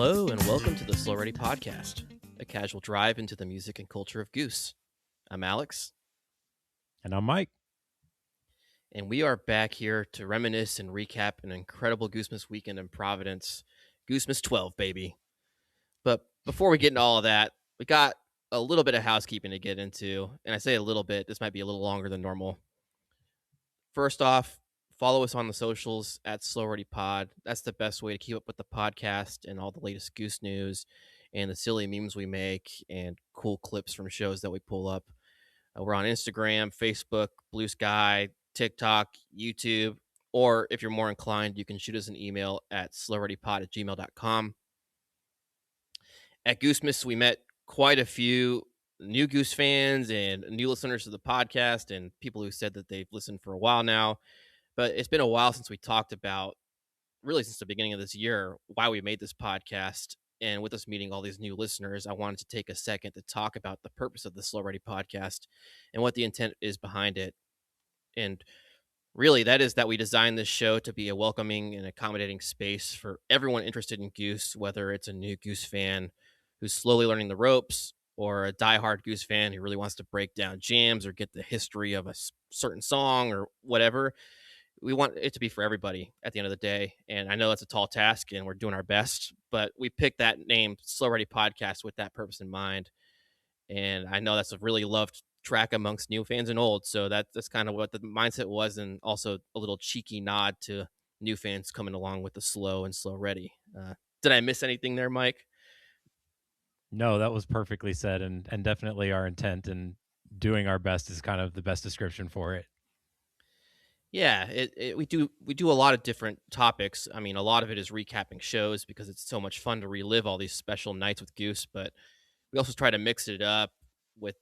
Hello and welcome to the Slow Ready Podcast, a casual drive into the music and culture of Goose. I'm Alex. And I'm Mike. And we are back here to reminisce and recap an incredible Goosemas weekend in Providence. Goosemas 12, baby. But before we get into all of that, we got a little bit of housekeeping to get into. And I say a little bit, this might be a little longer than normal. First off, follow us on the socials at Slow Ready Pod. That's the best way to keep up with the podcast and all the latest Goose news and the silly memes we make and cool clips from shows that we pull up. We're on Instagram, Facebook, Blue Sky, TikTok, YouTube, or if you're more inclined, you can shoot us an email at slowreadypod@gmail.com. At Goosemas, we met quite a few new Goose fans and new listeners to the podcast and people who said that they've listened for a while now. But it's been a while since we talked about, really since the beginning of this year, why we made this podcast. And with us meeting all these new listeners, I wanted to take a second to talk about the purpose of the Slow Ready podcast and what the intent is behind it. And really, that is that we designed this show to be a welcoming and accommodating space for everyone interested in Goose, whether it's a new Goose fan who's slowly learning the ropes or a diehard Goose fan who really wants to break down jams or get the history of a certain song or whatever. We want it to be for everybody at the end of the day. And I know that's a tall task and we're doing our best, but we picked that name, Slow Ready Podcast, with that purpose in mind. And I know that's a really loved track amongst new fans and old. So that's kind of what the mindset was. And also a little cheeky nod to new fans coming along with the slow and slow ready. Did I miss anything there, Mike? No, that was perfectly said and definitely our intent, and doing our best is kind of the best description for it. Yeah, we do a lot of different topics. I mean, a lot of it is recapping shows because it's so much fun to relive all these special nights with Goose, but we also try to mix it up with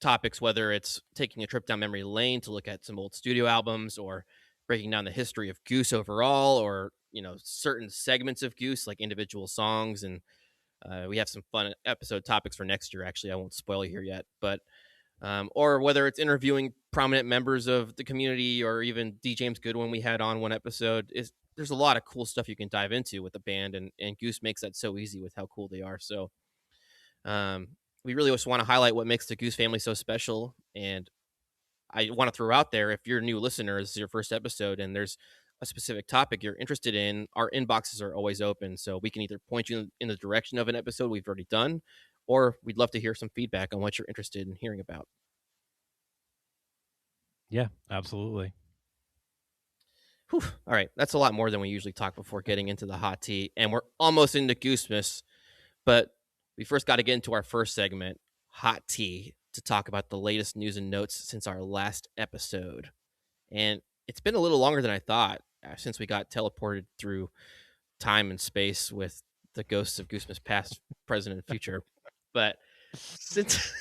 topics, whether it's taking a trip down memory lane to look at some old studio albums or breaking down the history of Goose overall, or, certain segments of Goose, like individual songs. And we have some fun episode topics for next year. Actually, I won't spoil it here yet, but or whether it's interviewing prominent members of the community, or even D. James Goodwin we had on one episode. There's a lot of cool stuff you can dive into with the band, and Goose makes that so easy with how cool they are. So we really just want to highlight what makes the Goose family so special. And I want to throw out there, if you're a new listener, this is your first episode, and there's a specific topic you're interested in, our inboxes are always open. So we can either point you in the direction of an episode we've already done, or we'd love to hear some feedback on what you're interested in hearing about. Yeah, absolutely. Whew. All right, that's a lot more than we usually talk before getting into the hot tea, and we're almost into Goosemas, but we first got to get into our first segment, hot tea, to talk about the latest news and notes since our last episode. And it's been a little longer than I thought since we got teleported through time and space with the ghosts of Goosemas past, present, and future. But since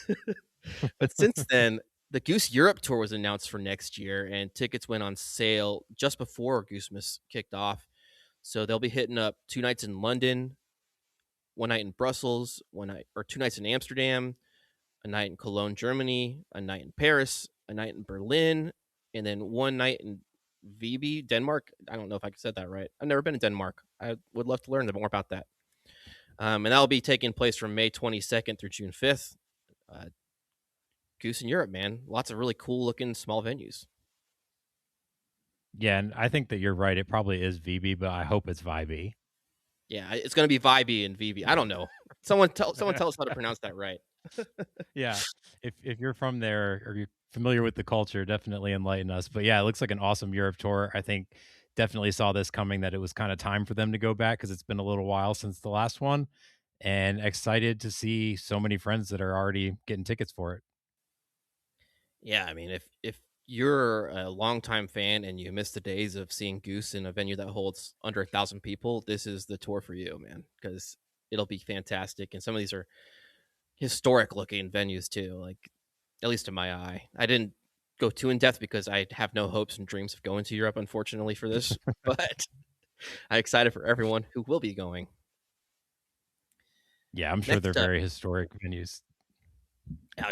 then, the Goose Europe tour was announced for next year, and tickets went on sale just before Goosemas kicked off. So they'll be hitting up 2 nights in London, 1 night in Brussels, 2 nights in Amsterdam, a night in Cologne, Germany, a night in Paris, a night in Berlin, and then 1 night in Viby, Denmark. I don't know if I said that right. I've never been to Denmark. I would love to learn more about that. And that'll be taking place from May 22nd through June 5th. Goose in Europe, man. Lots of really cool looking small venues. Yeah, and I think that you're right. It probably is VB, but I hope it's Vibey. Yeah, it's going to be Vibey and VB. I don't know. Someone tell us how to pronounce that right. Yeah, if you're from there or you're familiar with the culture, definitely enlighten us. But yeah, it looks like an awesome Europe tour. I think definitely saw this coming, that it was kind of time for them to go back because it's been a little while since the last one, and excited to see so many friends that are already getting tickets for it. Yeah, I mean, if you're a longtime fan and you miss the days of seeing Goose in a venue that holds under 1,000 people, this is the tour for you, man, because it'll be fantastic. And some of these are historic looking venues too, like, at least in my eye. I didn't go too in depth because I have no hopes and dreams of going to Europe, unfortunately, for this, but I'm excited for everyone who will be going. Yeah, I'm sure Next they're up, very historic venues.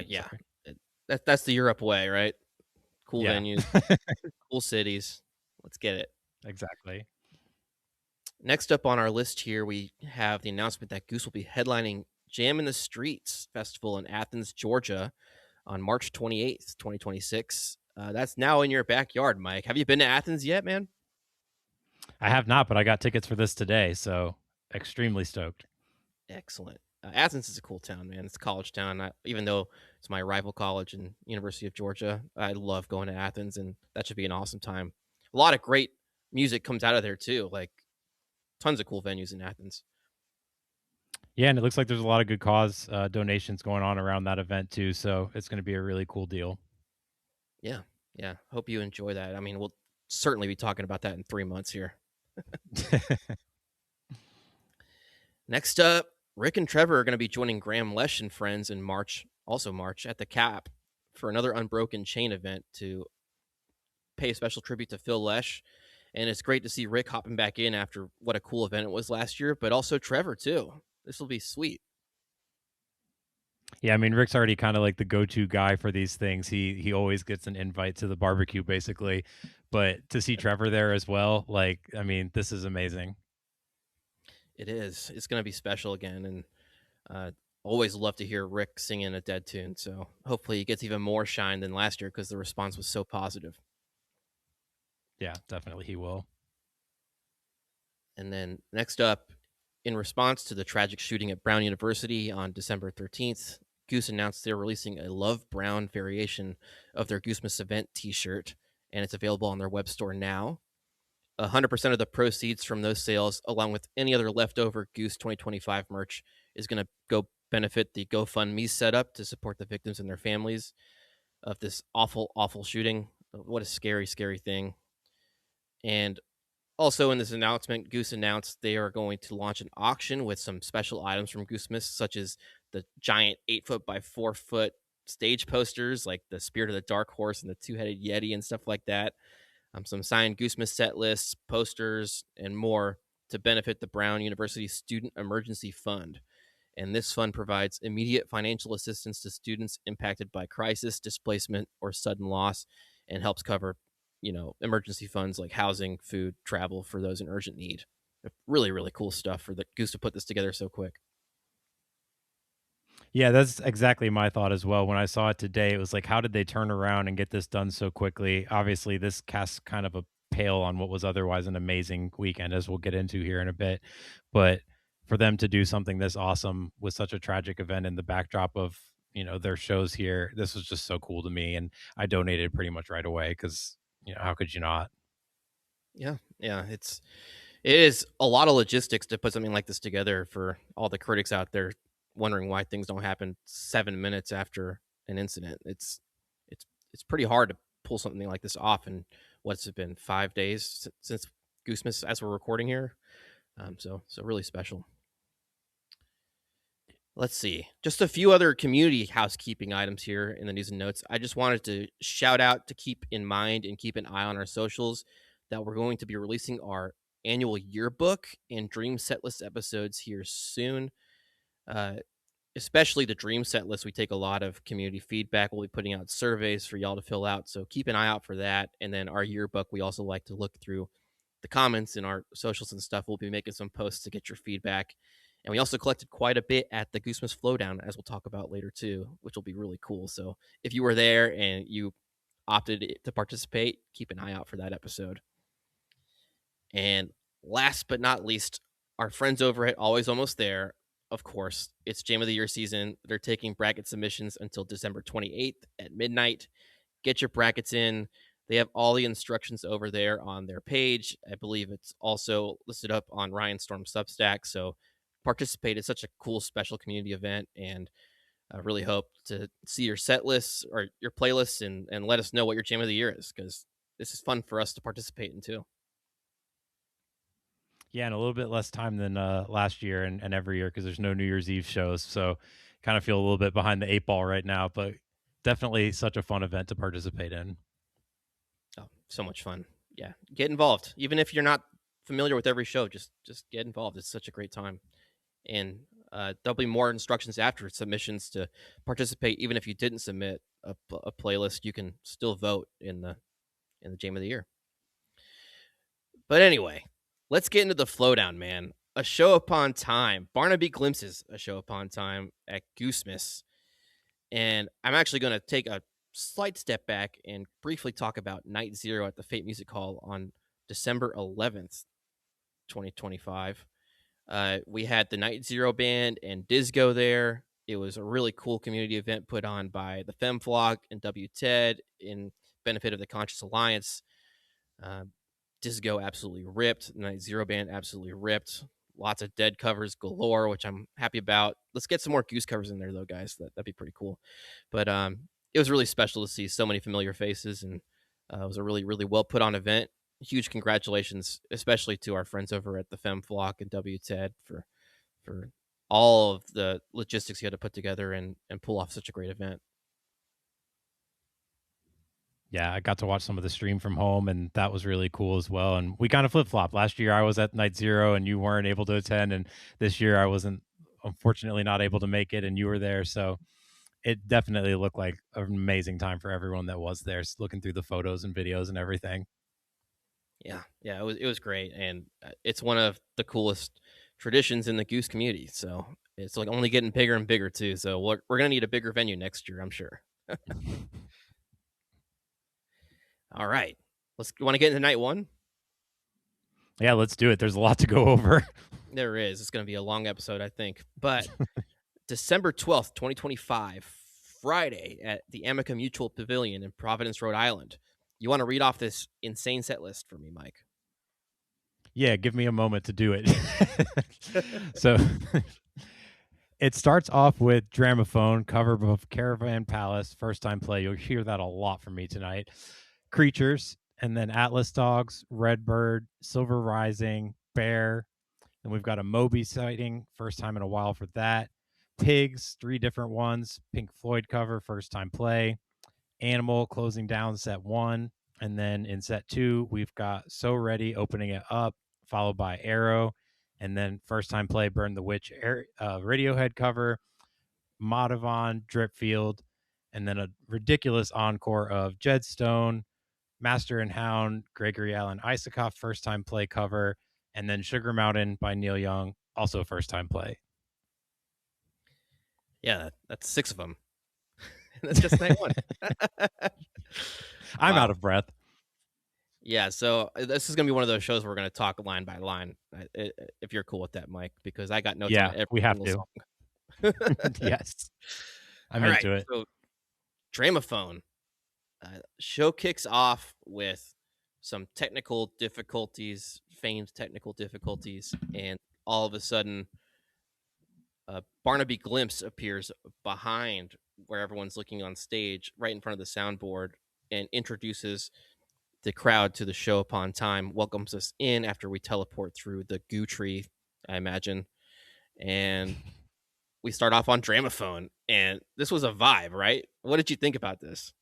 yeah, Sorry. that's the Europe way, right? Cool Yeah. venues, cool cities. Let's get it. Exactly. Next up on our list here, we have the announcement that Goose will be headlining Jam in the Streets Festival in Athens, Georgia on March 28th, 2026. That's now in your backyard, Mike. Have you been to Athens yet, man? I have not, but I got tickets for this today, so extremely stoked. Excellent. Athens is a cool town, man. It's a college town. Even though it's my rival college and University of Georgia, I love going to Athens, and that should be an awesome time. A lot of great music comes out of there too. Like tons of cool venues in Athens. Yeah, and it looks like there's a lot of good cause donations going on around that event too, so it's going to be a really cool deal. Yeah, yeah. Hope you enjoy that. I mean, we'll certainly be talking about that in 3 months here. Next up, Rick and Trevor are going to be joining Graham Lesh and friends in March, also March, at the Cap for another Unbroken Chain event to pay a special tribute to Phil Lesh. And it's great to see Rick hopping back in after what a cool event it was last year, but also Trevor too. This will be sweet. Yeah, I mean Rick's already kind of like the go-to guy for these things. He always gets an invite to the barbecue basically. But to see Trevor there as well, like I mean, this is amazing. It is. It's going to be special again. And always love to hear Rick singing a Dead tune. So hopefully he gets even more shine than last year because the response was so positive. Yeah, definitely he will. And then next up, in response to the tragic shooting at Brown University on December 13th, Goose announced they're releasing a Love Brown variation of their Goosemas event t shirt, and it's available on their web store now. 100% of the proceeds from those sales, along with any other leftover Goose 2025 merch, is going to go benefit the GoFundMe setup to support the victims and their families of this awful, awful shooting. What a scary, scary thing. And also, in this announcement, Goose announced they are going to launch an auction with some special items from Goosemas, such as the giant 8 foot by 4 foot stage posters, like the Spirit of the Dark Horse and the Two Headed Yeti and stuff like that. Some signed Goosemas set lists, posters, and more to benefit the Brown University Student Emergency Fund. And this fund provides immediate financial assistance to students impacted by crisis, displacement, or sudden loss, and helps cover, emergency funds like housing, food, travel for those in urgent need. Really, really cool stuff for the Goose to put this together so quick. Yeah, that's exactly my thought as well. When I saw it today, it was like, how did they turn around and get this done so quickly? Obviously, this casts kind of a pale on what was otherwise an amazing weekend, as we'll get into here in a bit. But for them to do something this awesome with such a tragic event in the backdrop of their shows here, this was just so cool to me, and I donated pretty much right away because how could you not? Yeah, yeah, it is a lot of logistics to put something like this together for all the critics out there wondering why things don't happen 7 minutes after an incident. It's pretty hard to pull something like this off in what's it been 5 days since Goosemas as we're recording here. So really special. Let's see. Just a few other community housekeeping items here in the news and notes. I just wanted to shout out to keep in mind and keep an eye on our socials that we're going to be releasing our annual yearbook and dream set list episodes here soon. Uh, Especially the dream set list. We take a lot of community feedback. We'll be putting out surveys for y'all to fill out. So keep an eye out for that. And then our yearbook, we also like to look through the comments in our socials and stuff. We'll be making some posts to get your feedback. And we also collected quite a bit at the Goosemas Flodown, as we'll talk about later too, which will be really cool. So if you were there and you opted to participate, keep an eye out for that episode. And last but not least, our friends over at Always Almost There, of course, it's Jam of the Year season. They're taking bracket submissions until December 28th at midnight. Get your brackets in. They have all the instructions over there on their page. I believe it's also listed up on Ryan Storm Substack. So participate. It's such a cool special community event, and I really hope to see your set lists or your playlists and let us know what your jam of the year is, because this is fun for us to participate in too. Yeah, and a little bit less time than last year and every year because there's no New Year's Eve shows. So kind of feel a little bit behind the eight ball right now, but definitely such a fun event to participate in. Oh, so much fun. Yeah. Get involved. Even if you're not familiar with every show, just get involved. It's such a great time. And there'll be more instructions after submissions to participate. Even if you didn't submit a playlist, you can still vote in the Jam of the Year. But anyway, let's get into the Flowdown, man. A show upon time. Barnaby glimpses a show upon time at Goosemas. And I'm actually going to take a slight step back and briefly talk about Night Zero at the Fate Music Hall on December 11th, 2025. We had the Night Zero band and Disco there. It was a really cool community event put on by the FemFlock and WTED in benefit of the Conscious Alliance. Uh, Disco absolutely ripped. Night Zero band absolutely ripped. Lots of dead covers galore, which I'm happy about. Let's get some more Goose covers in there, though, guys. That'd be pretty cool. But it was really special to see so many familiar faces, and it was a really, really well put on event. Huge congratulations, especially to our friends over at the FemFlock and WTED for all of the logistics you had to put together and pull off such a great event. Yeah, I got to watch some of the stream from home, and that was really cool as well. And we kind of flip flop. Last year, I was at Night Zero, and you weren't able to attend, and this year, I wasn't unfortunately not able to make it, and you were there. So it definitely looked like an amazing time for everyone that was there, looking through the photos and videos and everything. Yeah, it was great, and it's one of the coolest traditions in the Goose community. So it's like only getting bigger and bigger too. So we're gonna need a bigger venue next year, I'm sure. All right, let's want to get into night one. Yeah, let's do it. There's a lot to go over. There is. It's gonna be a long episode, I think, but December 12th, 2025, Friday at the Amica Mutual Pavilion in Providence, Rhode Island. You want to read off this insane set list for me, Mike? Yeah, give me a moment to do it. So it starts off with Dramophone, cover of Caravan Palace, first time play. You'll hear that a lot from me tonight. Creatures, and then Atlas Dogs, Redbird, Silver Rising, Bear. And we've got a Moby sighting, first time in a while for that. Pigs, three different ones. Pink Floyd cover, first time play. Animal closing down set one. And then in set two, we've got So Ready opening it up, followed by Arrow. And then first time play, Burn the Witch Radiohead cover, Madhavan, Dripfield, and then a ridiculous encore of Jedstone, Master and Hound, Gregory Alan Isakov, first time play cover, and then Sugar Mountain by Neil Young, also first time play. Yeah, that's six of them. That's just night one. I'm Wow. out of breath. Yeah, so this is gonna be one of those shows where we're gonna talk line by line, if you're cool with that, Mike, because I got notes on Yeah, every we have single to. song. Yes, I'm All right, into it. so Dramophone show kicks off with some technical difficulties, feigned technical difficulties, and all of a sudden, Barnaby Glimpse appears behind where everyone's looking on stage, right in front of the soundboard, and introduces the crowd to the show upon time, welcomes us in after we teleport through the goo tree, I imagine. And we start off on Dramophone. And this was a vibe, right? What did you think about this?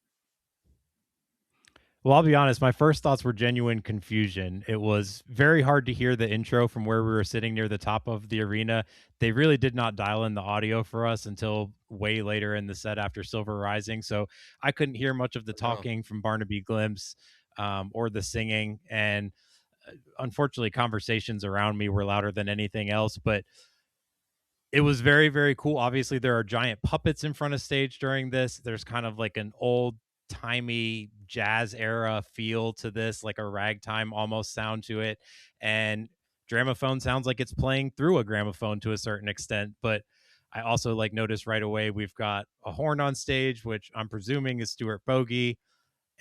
Well, I'll be honest, my first thoughts were genuine confusion. It was very hard to hear the intro from where we were sitting near the top of the arena. They really did not dial in the audio for us until way later in the set after Silver Rising. So I couldn't hear much of the Oh, no. talking from Barnaby Glimpse or the singing. And unfortunately, conversations around me were louder than anything else. But it was very, very cool. Obviously, there are giant puppets in front of stage during this. There's kind of like an old timey jazz era feel to this, like a ragtime almost sound to it. And Dramophone sounds like it's playing through a gramophone to a certain extent. But I also like noticed right away we've got a horn on stage, which I'm presuming is Stuart Bogey.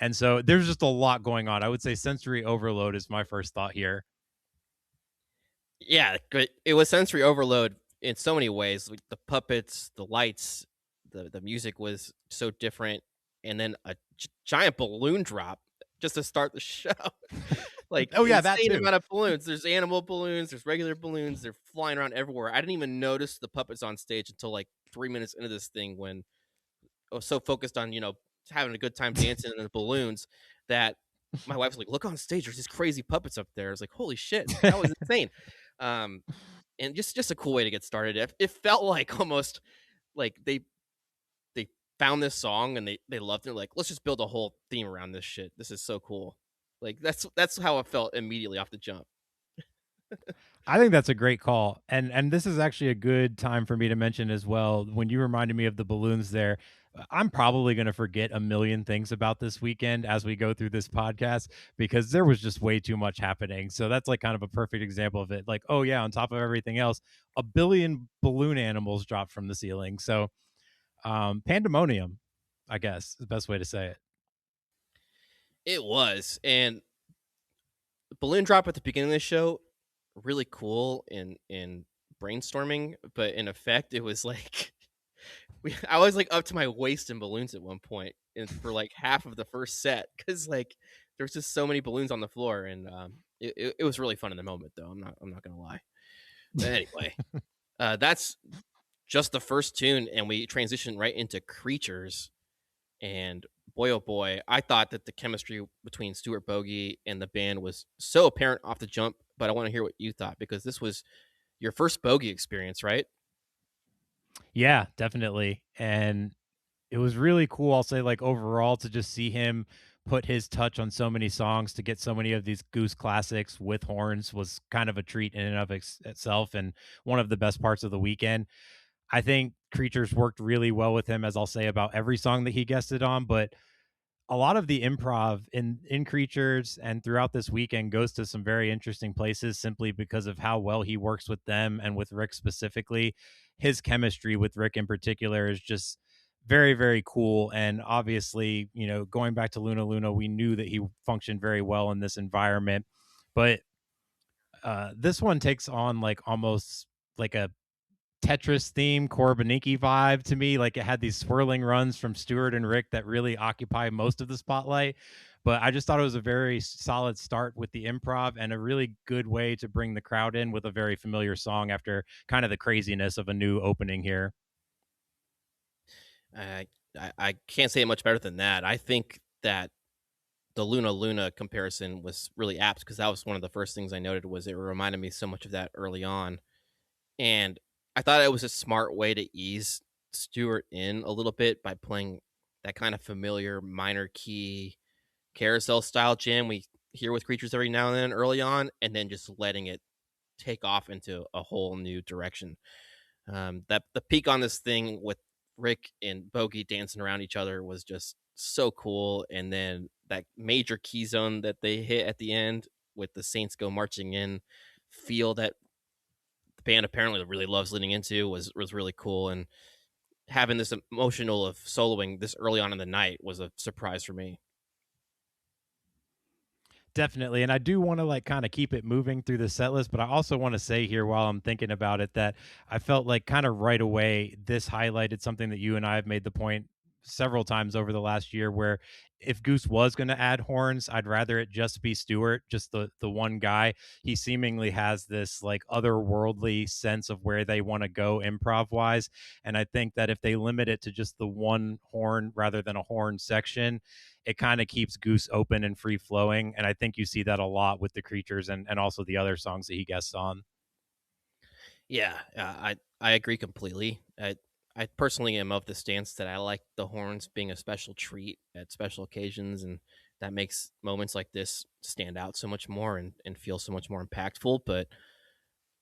And so there's just a lot going on. I would say sensory overload is my first thought here. Yeah, but it was sensory overload in so many ways. Like the puppets, the lights, the music was so different, and then a giant balloon drop just to start the show. Like Oh yeah, that insane too. amount of balloons. There's animal balloons. There's regular balloons. They're flying around everywhere. I didn't even notice the puppets on stage until like 3 minutes into this thing when I was so focused on having a good time dancing in the balloons that my wife was like, "Look on stage. There's these crazy puppets up there." I was like, "Holy shit, that was insane!" Um, and just a cool way to get started. It felt like almost like they found this song and they loved it. Like, let's just build a whole theme around this shit. This is so cool. Like that's how it felt immediately off the jump. I think that's a great call, and this is actually a good time for me to mention as well. When you reminded me of the balloons there, I'm probably going to forget a million things about this weekend as we go through this podcast because there was just way too much happening. So that's like kind of a perfect example of it. Like, oh yeah, on top of everything else, a billion balloon animals dropped from the ceiling. So pandemonium, I guess, is the best way to say it. It was, and the balloon drop at the beginning of the show, really cool in brainstorming, but in effect, it was like I was like up to my waist in balloons at one point, and for like half of the first set, because like there was just so many balloons on the floor, and it was really fun in the moment, though. I'm not gonna lie. But anyway, that's just the first tune, and we transition right into creatures. And boy, oh boy, I thought that the chemistry between Stuart Bogey and the band was so apparent off the jump. But I want to hear what you thought because this was your first Bogey experience, right? Yeah, definitely. And it was really cool, I'll say, like, overall to just see him put his touch on so many songs to get so many of these Goose classics with horns was kind of a treat in and of itself and one of the best parts of the weekend. I think Creatures worked really well with him, as I'll say about every song that he guested on, but a lot of the improv in Creatures and throughout this weekend goes to some very interesting places simply because of how well he works with them and with Rick specifically. His chemistry with Rick in particular is just very, very cool. And obviously, you know, going back to Luna Luna, we knew that he functioned very well in this environment. But this one takes on like almost like a Tetris theme Korobeiniki vibe to me. Like it had these swirling runs from Stewart and Rick that really occupy most of the spotlight. But I just thought it was a very solid start with the improv and a really good way to bring the crowd in with a very familiar song after kind of the craziness of a new opening here. I I can't say it much better than that. I think that the Luna Luna comparison was really apt because that was one of the first things I noted was it reminded me so much of that early on. And I thought it was a smart way to ease Stewart in a little bit by playing that kind of familiar minor key carousel style jam we hear with creatures every now and then early on, and then just letting it take off into a whole new direction. That the peak on this thing with Rick and Bogey dancing around each other was just so cool. And then that major key zone that they hit at the end with the Saints go marching in, feel that the band apparently really loves leaning into was really cool. And having this emotional of soloing this early on in the night was a surprise for me. Definitely. And I do want to like kind of keep it moving through the set list, but I also want to say here while I'm thinking about it that I felt like kind of right away this highlighted something that you and I have made the point several times over the last year where if Goose was going to add horns, I'd rather it just be Stewart, just the one guy. He seemingly has this like otherworldly sense of where they want to go improv wise, and I think that if they limit it to just the one horn rather than a horn section, it kind of keeps Goose open and free flowing. And I think you see that a lot with the creatures and also the other songs that he guests on. Yeah, I agree completely. I personally am of the stance that I like the horns being a special treat at special occasions, and that makes moments like this stand out so much more and feel so much more impactful. But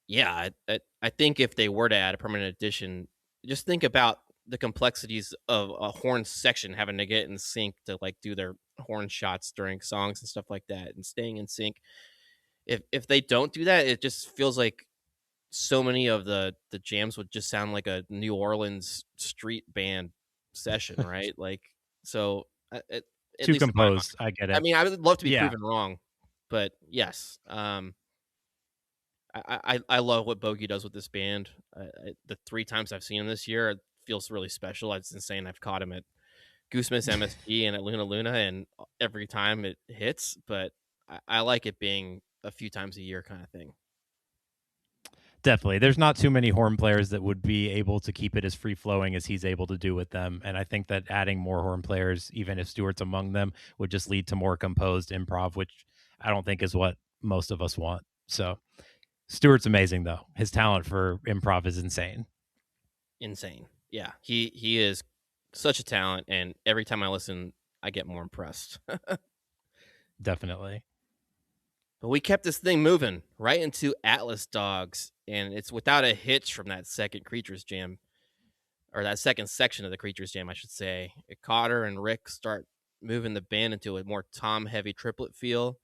yeah, I think if they were to add a permanent addition, just think about the complexities of a horn section having to get in sync to like do their horn shots during songs and stuff like that, and staying in sync. If they don't do that, it just feels like so many of the jams would just sound like a New Orleans street band session, right? Like, so at Too least in my mind. composed. I get I it. mean, I would love to be Yeah, proven wrong, but yes, I love what Bogey does with this band. The 3 times I've seen him this year, it feels really special. It's insane. I've caught him at Goosemas MSG and at Luna Luna, and every time it hits. But I like it being a few times a year kind of thing. definitely. There's not too many horn players that would be able to keep it as free flowing as he's able to do with them. And I think that adding more horn players, even if Stewart's among them, would just lead to more composed improv, which I don't think is what most of us want. So Stewart's amazing though. His talent for improv is insane. Insane. Yeah, he is such a talent, and every time I listen, I get more impressed. Definitely. But we kept this thing moving right into Atlas Dogs, and it's without a hitch from that second Creatures Jam, or that second section of the Creatures Jam, I should say. Cotter and Rick start moving the band into a more tom heavy triplet feel,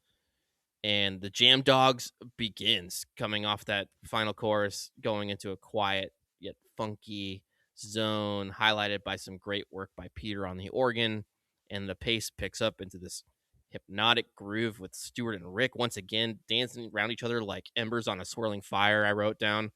and the Jam Dogs begins coming off that final chorus, going into a quiet yet funky zone, highlighted by some great work by Peter on the organ, and the pace picks up into this hypnotic groove with Stewart and Rick once again dancing around each other like embers on a swirling fire. I wrote down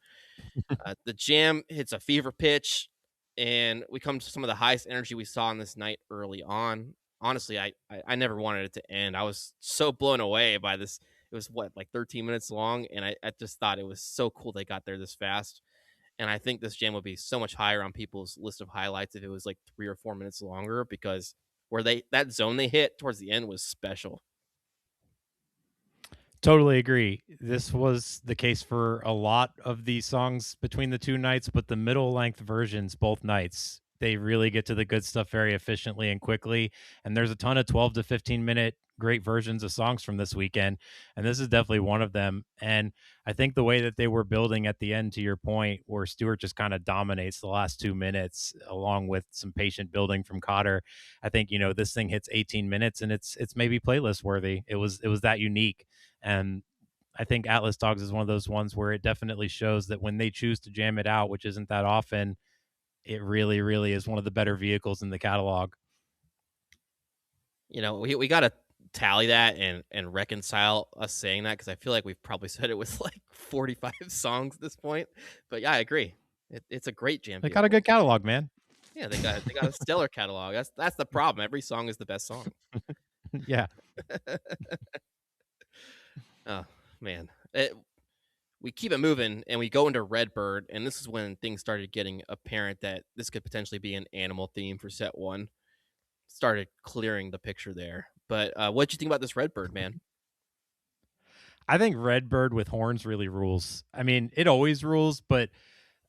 the jam hits a fever pitch, and we come to some of the highest energy we saw on this night early on. Honestly, I never wanted it to end. I was so blown away by this. It was what, like 13 minutes long, and I just thought it was so cool they got there this fast. And I think this jam would be so much higher on people's list of highlights if it was like 3 or 4 minutes longer, because where they that zone they hit towards the end was special. Totally agree. This was the case for a lot of these songs between the two nights, but the middle length versions, both nights, they really get to the good stuff very efficiently and quickly. And there's a ton of 12 to 15-minute great versions of songs from this weekend. And this is definitely one of them. And I think the way that they were building at the end, to your point, where Stewart just kind of dominates the last 2 minutes, along with some patient building from Cotter. I think, this thing hits 18 minutes and it's maybe playlist worthy. It was that unique. And I think Atlas Dogs is one of those ones where it definitely shows that when they choose to jam it out, which isn't that often, it really, really is one of the better vehicles in the catalog. We got to tally that and reconcile us saying that, because I feel like we've probably said it with like 45 songs at this point. But yeah, I agree. It's a great jam They got a vehicle. good catalog, man. Yeah, they got a stellar catalog. That's the problem. Every song is the best song. Yeah. Oh man, we keep it moving and we go into Redbird, and this is when things started getting apparent that this could potentially be an animal theme for set one. Started clearing the picture there. But what'd you think about this Redbird, man? I think Redbird with horns really rules. I mean, it always rules, but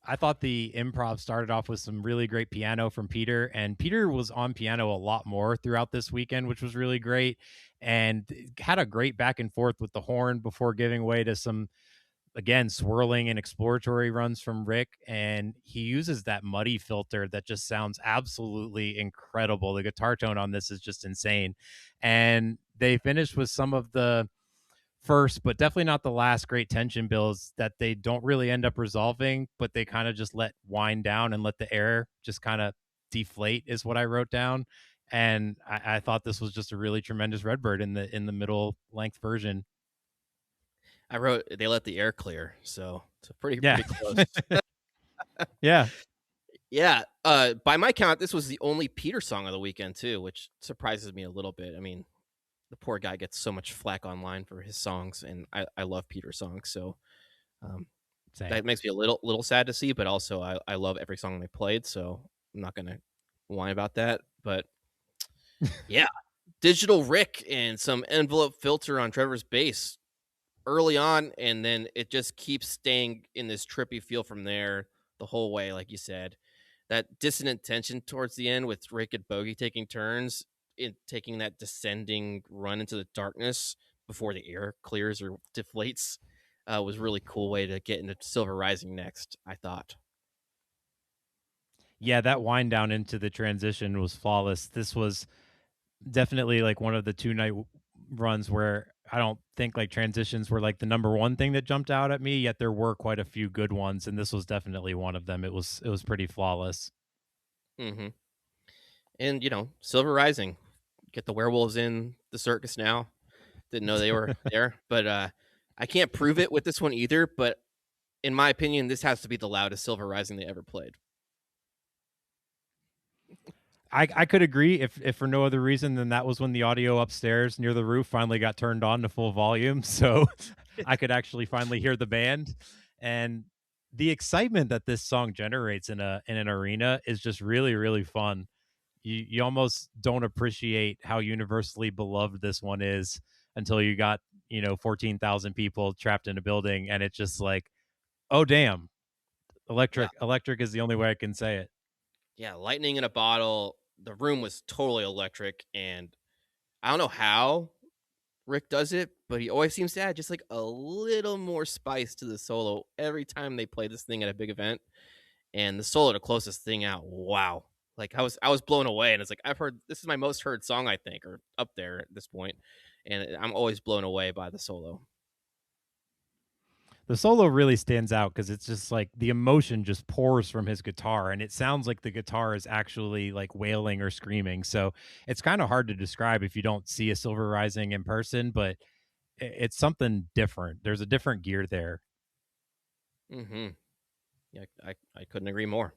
I thought the improv started off with some really great piano from Peter, and Peter was on piano a lot more throughout this weekend, which was really great, and had a great back and forth with the horn before giving way to some, again, swirling and exploratory runs from Rick. And he uses that muddy filter that just sounds absolutely incredible. The guitar tone on this is just insane. And they finished with some of the first, but definitely not the last great tension builds that they don't really end up resolving, but they kind of just let wind down and let the air just kind of deflate, is what I wrote down. And I thought this was just a really tremendous Redbird in the middle length version. I wrote they let the air clear, so it's pretty Yeah. pretty close. Yeah. Yeah, by my count, this was the only Peter song of the weekend too, which surprises me a little bit. I mean, the poor guy gets so much flack online for his songs, and I love Peter songs, so um, Same. that makes me a little sad to see. But also, I love every song they played, so I'm not gonna whine about that. But yeah, Digital Rick and some envelope filter on Trevor's bass early on, and then it just keeps staying in this trippy feel from there the whole way, like you said. That dissonant tension towards the end with Rick and Bogey taking turns in taking that descending run into the darkness before the air clears or deflates was really cool way to get into Silver Rising next, I thought. Yeah, that wind down into the transition was flawless. This was definitely like one of the runs where I don't think like transitions were like the number one thing that jumped out at me, yet there were quite a few good ones, and this was definitely one of them. It was pretty flawless. hmm And Silver Rising, get the werewolves in the circus now. Didn't know they were there, but I can't prove it with this one either. But in my opinion, this has to be the loudest Silver Rising they ever played. I could agree if for no other reason than that was when the audio upstairs near the roof finally got turned on to full volume, so I could actually finally hear the band. And the excitement that this song generates in an arena is just really, really fun. You almost don't appreciate how universally beloved this one is until you got 14,000 people trapped in a building, and it's just like, oh damn, Yeah, electric is the only way I can say it. yeah, lightning in a bottle. The room was totally electric, and I don't know how. Rick does it, but he always seems to add just like a little more spice to the solo every time they play this thing at a big event. And the solo to close this thing out, wow. Like I was blown away, and it's like I've heard this is my most heard song, I think, or up there at this point, and I'm always blown away by the solo. The solo really stands out because it's just like the emotion just pours from his guitar, and it sounds like the guitar is actually like wailing or screaming. So it's kind of hard to describe if you don't see a Silver Rising in person, but it's something different. There's a different gear there. Hmm. Yeah, I couldn't agree more.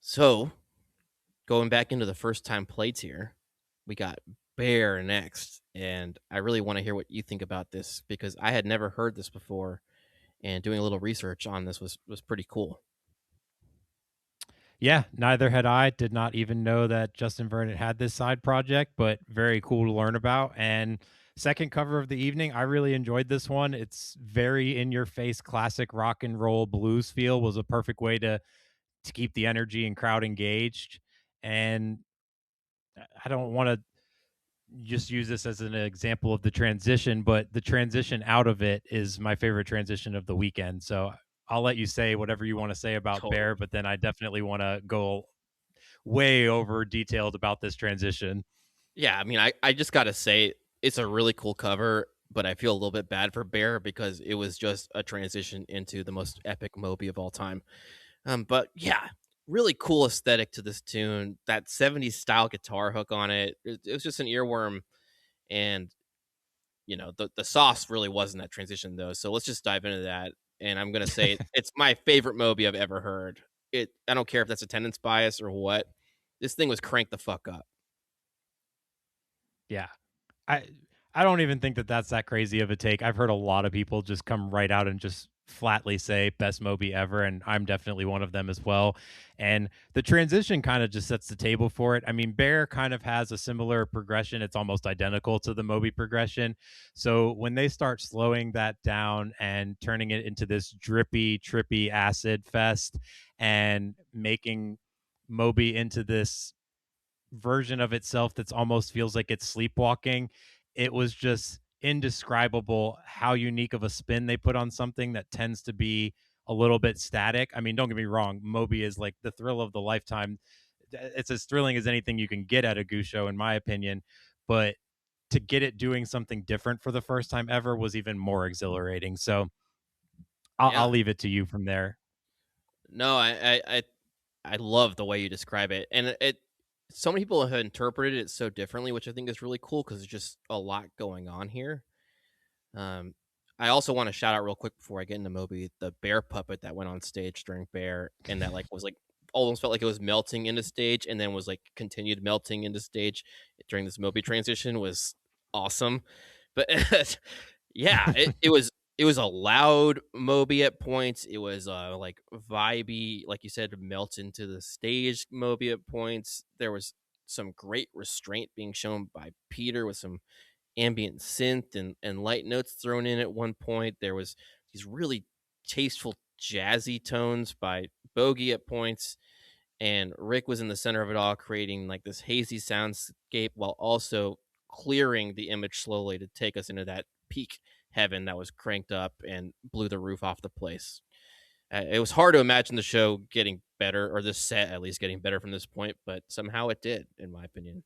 So going back into the first time plates here, we got Bear next, and I really want to hear what you think about this because I had never heard this before, and doing a little research on this was pretty cool. Yeah, neither had I. Did not even know that Justin Vernon had this side project, but very cool to learn about. And second cover of the evening, I really enjoyed this one. It's very in your face, classic rock and roll blues feel. Was a perfect way to keep the energy and crowd engaged. And I don't want to just use this as an example of the transition, but the transition out of it is my favorite transition of the weekend. So I'll let you say whatever you want to say about Bear, Totally. but then I definitely want to go way over detailed about this transition. Yeah, I mean, I just gotta say it's a really cool cover, but I feel a little bit bad for Bear because it was just a transition into the most epic Moby of all time. But yeah, really cool aesthetic to this tune. That 70s style guitar hook on it. It was just an earworm, and the sauce really was in that transition though. So let's just dive into that. And I'm gonna say it's my favorite Moby I've ever heard. I don't care if that's attendance bias or what. This thing was cranked the fuck up. Yeah. I I don't even think that that's that crazy of a take. I've heard a lot of people just come right out and just flatly say best Moby ever, and I'm definitely one of them as well. And the transition kind of just sets the table for it. I mean, Bear kind of has a similar progression. It's almost identical to the Moby progression. So when they start slowing that down and turning it into this drippy, trippy acid fest and making Moby into this version of itself that's almost feels like it's sleepwalking. It was just indescribable how unique of a spin they put on something that tends to be a little bit static. I mean, don't get me wrong, Moby is like the thrill of the lifetime. It's as thrilling as anything you can get at a Goose show, in my opinion. But to get it doing something different for the first time ever was even more exhilarating. So I'll Yeah. leave it to you from there. No, I love the way you describe it, and so many people have interpreted it so differently, which I think is really cool because there's just a lot going on here. Um, I also want to shout out real quick before I get into Moby the bear puppet that went on stage during Bear, and that like was like almost felt like it was melting into stage, and then was like continued melting into stage during this Moby transition was awesome. But yeah, it was a loud Moby at points. It was like vibey, like you said, melt into the stage Moby at points. There was some great restraint being shown by Peter with some ambient synth and light notes thrown in at one point. There was these really tasteful jazzy tones by Bogey at points, and Rick was in the center of it all, creating like this hazy soundscape while also clearing the image slowly to take us into that peak heaven that was cranked up and blew the roof off the place. It was hard to imagine the show getting better, or this set at least getting better from this point, but somehow it did, in my opinion.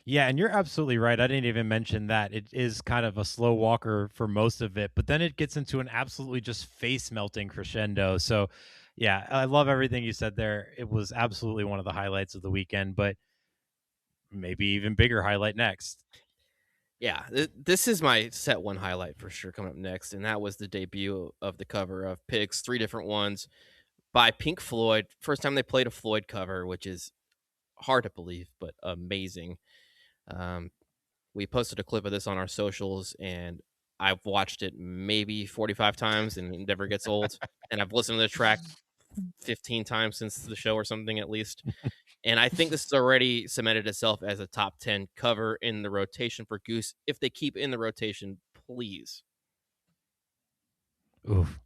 Yeah, and you're absolutely right. I didn't even mention that. It is kind of a slow walker for most of it, but then it gets into an absolutely just face melting crescendo. So, yeah, I love everything you said there. It was absolutely one of the highlights of the weekend, but maybe even bigger highlight next. Yeah, this is my set one highlight for sure coming up next, and that was the debut of the cover of Pigs, three different ones by Pink Floyd. First time they played a Floyd cover, which is hard to believe, but amazing. Um, we posted a clip of this on our socials, and I've watched it maybe 45 times, and it never gets old. And I've listened to the track 15 times since the show or something at least. And I think this has already cemented itself as a top 10 cover in the rotation for Goose. If they keep in the rotation, please. Oof.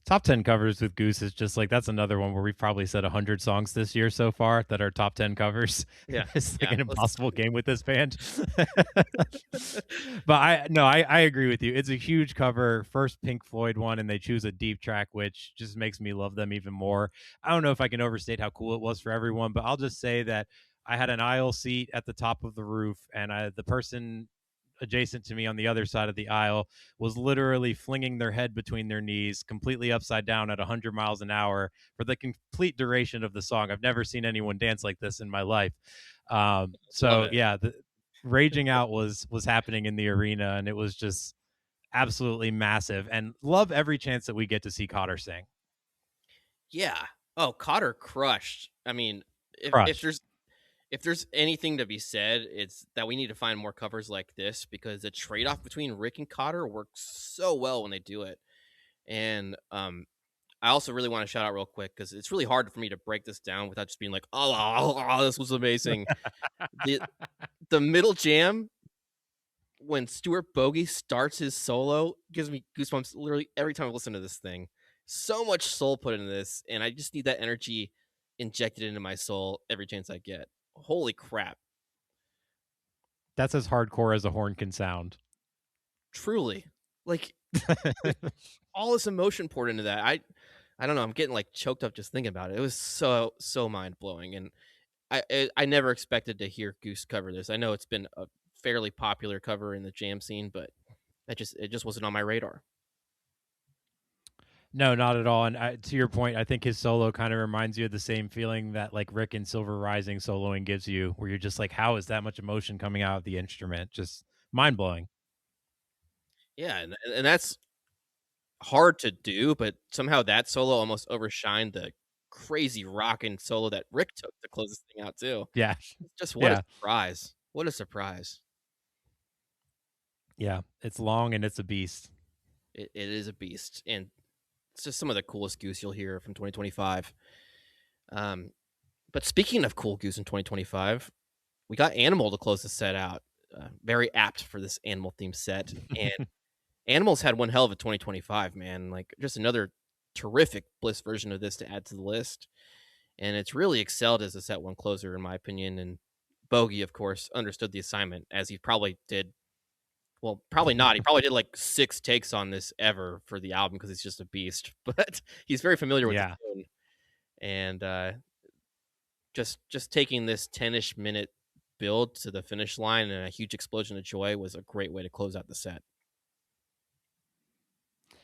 Top 10 covers with Goose is just like that's another one where we've probably said 100 songs this year so far that are top 10 covers. Yeah, It's like yeah. an Let's impossible game with this band. But I no, I agree with you. It's a huge cover, first Pink Floyd one, and they choose a deep track, which just makes me love them even more. I don't know if I can overstate how cool it was for everyone, but I'll just say that I had an aisle seat at the top of the roof, and the person adjacent to me on the other side of the aisle was literally flinging their head between their knees, completely upside down at 100 miles an hour for the complete duration of the song. I've never seen anyone dance like this in my life. love So it. yeah, the raging out was happening in the arena, and it was just absolutely massive. And love every chance that we get to see Cotter sing. Yeah. Oh, Cotter crushed. I mean, if Crushed. there's anything to be said, it's that we need to find more covers like this because the trade off between Rick and Cotter works so well when they do it. And I also really want to shout out real quick because it's really hard for me to break this down without just being like, oh, this was amazing. The the middle jam when Stuart Bogey starts his solo gives me goosebumps literally every time I listen to this thing. So much soul put into this, and I just need that energy injected into my soul every chance I get. Holy crap. That's as hardcore as a horn can sound. Truly. Like there's all this emotion poured into that. I don't know, I'm getting like choked up just thinking about it. It was so mind blowing, and I never expected to hear Goose cover this. I know it's been a fairly popular cover in the jam scene, but it just wasn't on my radar. No, not at all. And to your point, I think his solo kind of reminds you of the same feeling that like Rick and Silver Rising soloing gives you, where you're just like, how is that much emotion coming out of the instrument? Just mind blowing. Yeah, and that's hard to do, but somehow that solo almost overshined the crazy rockin' solo that Rick took to close this thing out too. Yeah. Just what a Yeah. surprise. What a surprise. Yeah. It's long and it's a beast. It is a beast, and it's just some of the coolest Goose you'll hear from 2025. Um, but speaking of cool Goose in 2025, we got Animal to close the set out. Very apt for this Animal theme set, and Animals had one hell of a 2025, man. Like just another terrific Bliss version of this to add to the list. And it's really excelled as a set one closer, in my opinion. And Bogey, of course, understood the assignment as he probably did. Well, probably not. He probably did like 6 takes on this ever for the album because he's just a beast. But he's very familiar with the Yeah. tune, and just taking this 10-ish minute build to the finish line and a huge explosion of joy was a great way to close out the set.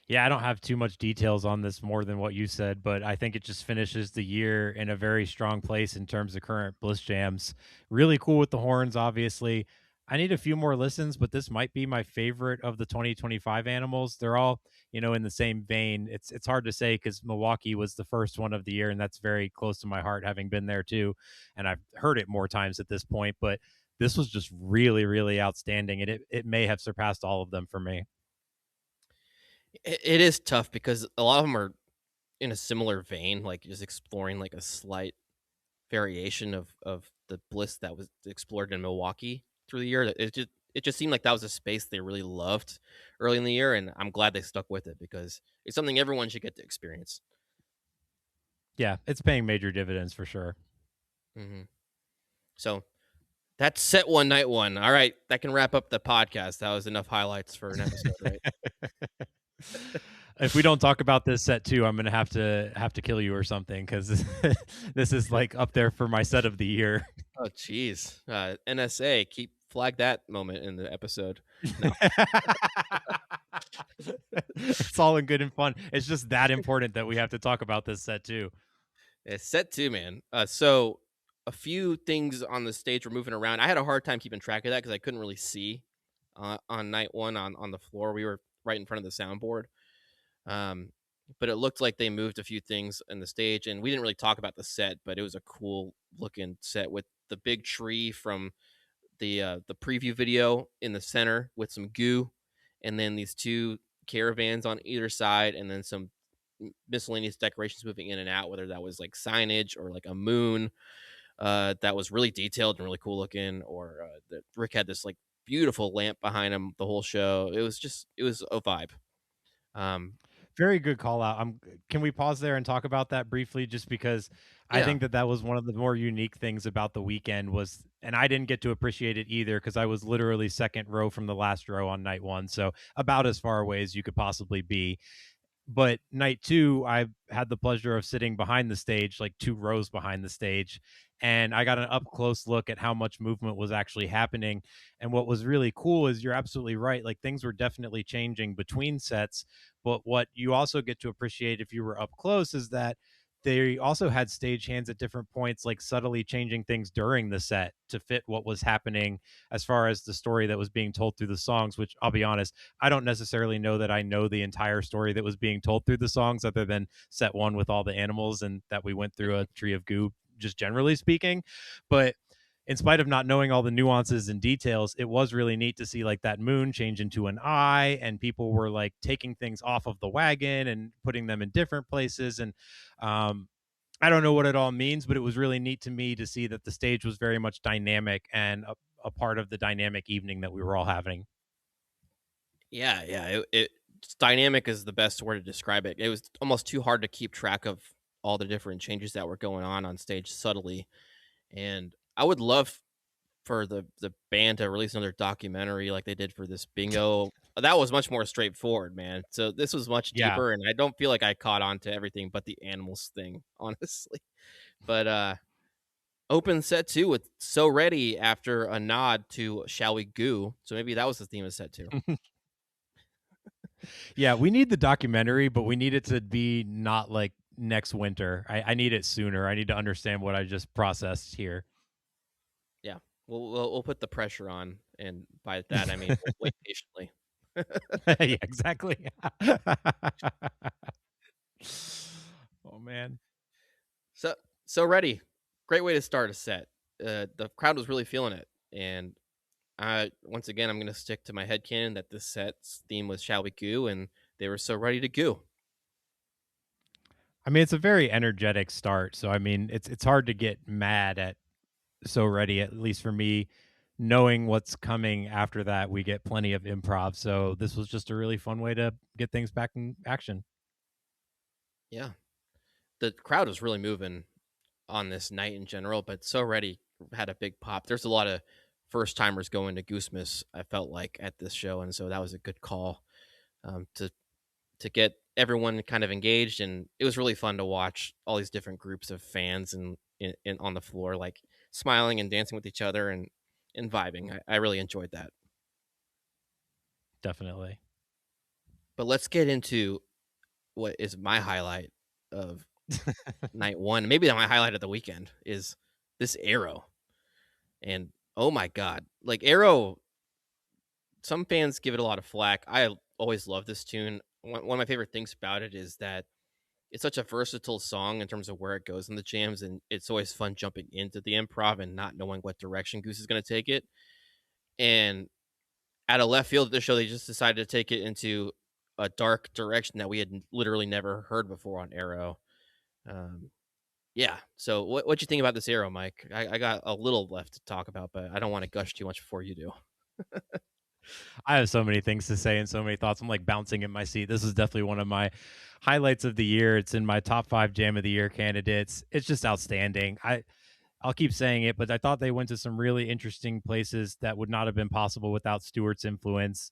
Yeah, I don't have too much details on this more than what you said, but I think it just finishes the year in a very strong place in terms of current Bliss jams. Really cool with the horns, obviously. I need a few more listens, but this might be my favorite of the 2025 animals. They're all, in the same vein. It's hard to say because Milwaukee was the first one of the year, and that's very close to my heart, having been there too. And I've heard it more times at this point, but this was just really, really outstanding, and it may have surpassed all of them for me. It is tough because a lot of them are in a similar vein, like just exploring like a slight variation of the bliss that was explored in Milwaukee through the year. It just seemed like that was a space they really loved early in the year, and I'm glad they stuck with it because it's something everyone should get to experience. Yeah, it's paying major dividends for sure. Hmm. So that's set one, night one. All right, that can wrap up the podcast. That was enough highlights for an episode, right? If we don't talk about this set too, I'm gonna have to kill you or something because this is like up there for my set of the year. Oh, geez. NSA, keep flag that moment in the episode. No, It's all in good and fun. It's just that important that we have to talk about this set too. it's set two, man. So a few things on the stage were moving around. I had a hard time keeping track of that because I couldn't really see on night one on the floor. We were right in front of the soundboard. Um, but it looked like they moved a few things in the stage, and we didn't really talk about the set, but it was a cool looking set with the big tree from the preview video in the center with some goo, and then these two caravans on either side, and then some miscellaneous decorations moving in and out, whether that was like signage or like a moon that was really detailed and really cool looking, or that Rick had this like beautiful lamp behind him the whole show. It was a vibe. Um, Very good call out. Can we pause there and talk about that briefly? Just because I Yeah. think that that was one of the more unique things about the weekend was, and I didn't get to appreciate it either because I was literally second row from the last row on night one, so about as far away as you could possibly be. But night two, I had the pleasure of sitting behind the stage, like 2 rows behind the stage, and I got an up close look at how much movement was actually happening. And what was really cool is you're absolutely right. Like things were definitely changing between sets. But what you also get to appreciate if you were up close is that they also had stagehands at different points, like subtly changing things during the set to fit what was happening as far as the story that was being told through the songs, which I'll be honest, I don't necessarily know that I know the entire story that was being told through the songs, other than set one with all the animals and that we went through a tree of goo, just generally speaking. But in spite of not knowing all the nuances and details, it was really neat to see like that moon change into an eye, and people were like taking things off of the wagon and putting them in different places. And um, I don't know what it all means, but it was really neat to me to see that the stage was very much dynamic and a part of the dynamic evening that we were all having. Yeah, yeah. Dynamic is the best word to describe it. It was almost too hard to keep track of all the different changes that were going on stage subtly. And I would love for the band to release another documentary like they did for this bingo. That was much more straightforward, man. So this was much Yeah. deeper, and I don't feel like I caught on to everything but the animals thing, honestly. But open set two with "So Ready" after a nod to "Shall We Goo." So maybe that was the theme of set two. Yeah, we need the documentary, but we need it to be not like next winter. I need it sooner. I need to understand what I just processed here. Yeah, we'll put the pressure on, and by that I mean we'll wait patiently. Yeah, exactly. Oh man. So so ready, great way to start a set. The crowd was really feeling it, and once again I'm gonna stick to my headcanon that this set's theme was "Shall We Goo," and they were so ready to goo. I mean, it's a very energetic start, so I mean, it's hard to get mad at So Ready, at least for me, knowing what's coming after that. We get plenty of improv, so this was just a really fun way to get things back in action. Yeah, the crowd was really moving on this night in general, but So Ready had a big pop. There's a lot of first timers going to Goosemas. I felt like at this show, and so that was a good call to get everyone kind of engaged, and it was really fun to watch all these different groups of fans and on the floor, like smiling and dancing with each other and vibing. I really enjoyed that. Definitely. But let's get into what is my highlight of night one. Maybe my highlight of the weekend is this arrow. And oh my god, like Arrow, some fans give it a lot of flack. I always love this tune. One of my favorite things about it is that it's such a versatile song in terms of where it goes in the jams, and it's always fun jumping into the improv and not knowing what direction Goose is going to take it. And out of left field at this show, they just decided to take it into a dark direction that we had literally never heard before on Arrow. Um, yeah. So, what you think about this Arrow, Mike? I got a little left to talk about, but I don't want to gush too much before you do. I have so many things to say and so many thoughts. I'm like bouncing in my seat. This is definitely one of my highlights of the year. It's in my top 5 jam of the year candidates. It's just outstanding. I'll keep saying it, but I thought they went to some really interesting places that would not have been possible without Stewart's influence.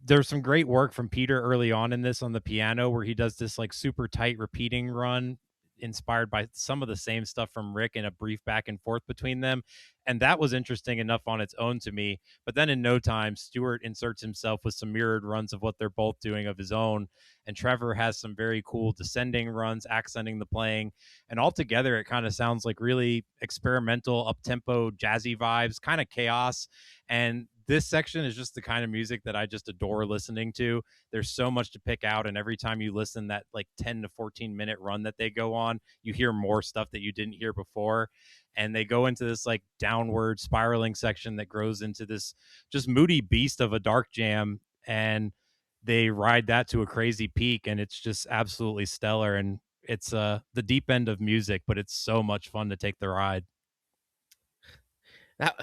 There's some great work from Peter early on in this on the piano where he does this like super tight repeating run inspired by some of the same stuff from Rick and a brief back and forth between them. And that was interesting enough on its own to me. But then in no time, Stewart inserts himself with some mirrored runs of what they're both doing of his own. And Trevor has some very cool descending runs, accenting the playing. And altogether, it kind of sounds like really experimental, up tempo, jazzy vibes, kind of chaos. And this section is just the kind of music that I just adore listening to. There's so much to pick out, and every time you listen that like 10 to 14-minute run that they go on, you hear more stuff that you didn't hear before. And they go into this like downward spiraling section that grows into this just moody beast of a dark jam, and they ride that to a crazy peak, and it's just absolutely stellar. And it's the deep end of music, but it's so much fun to take the ride. That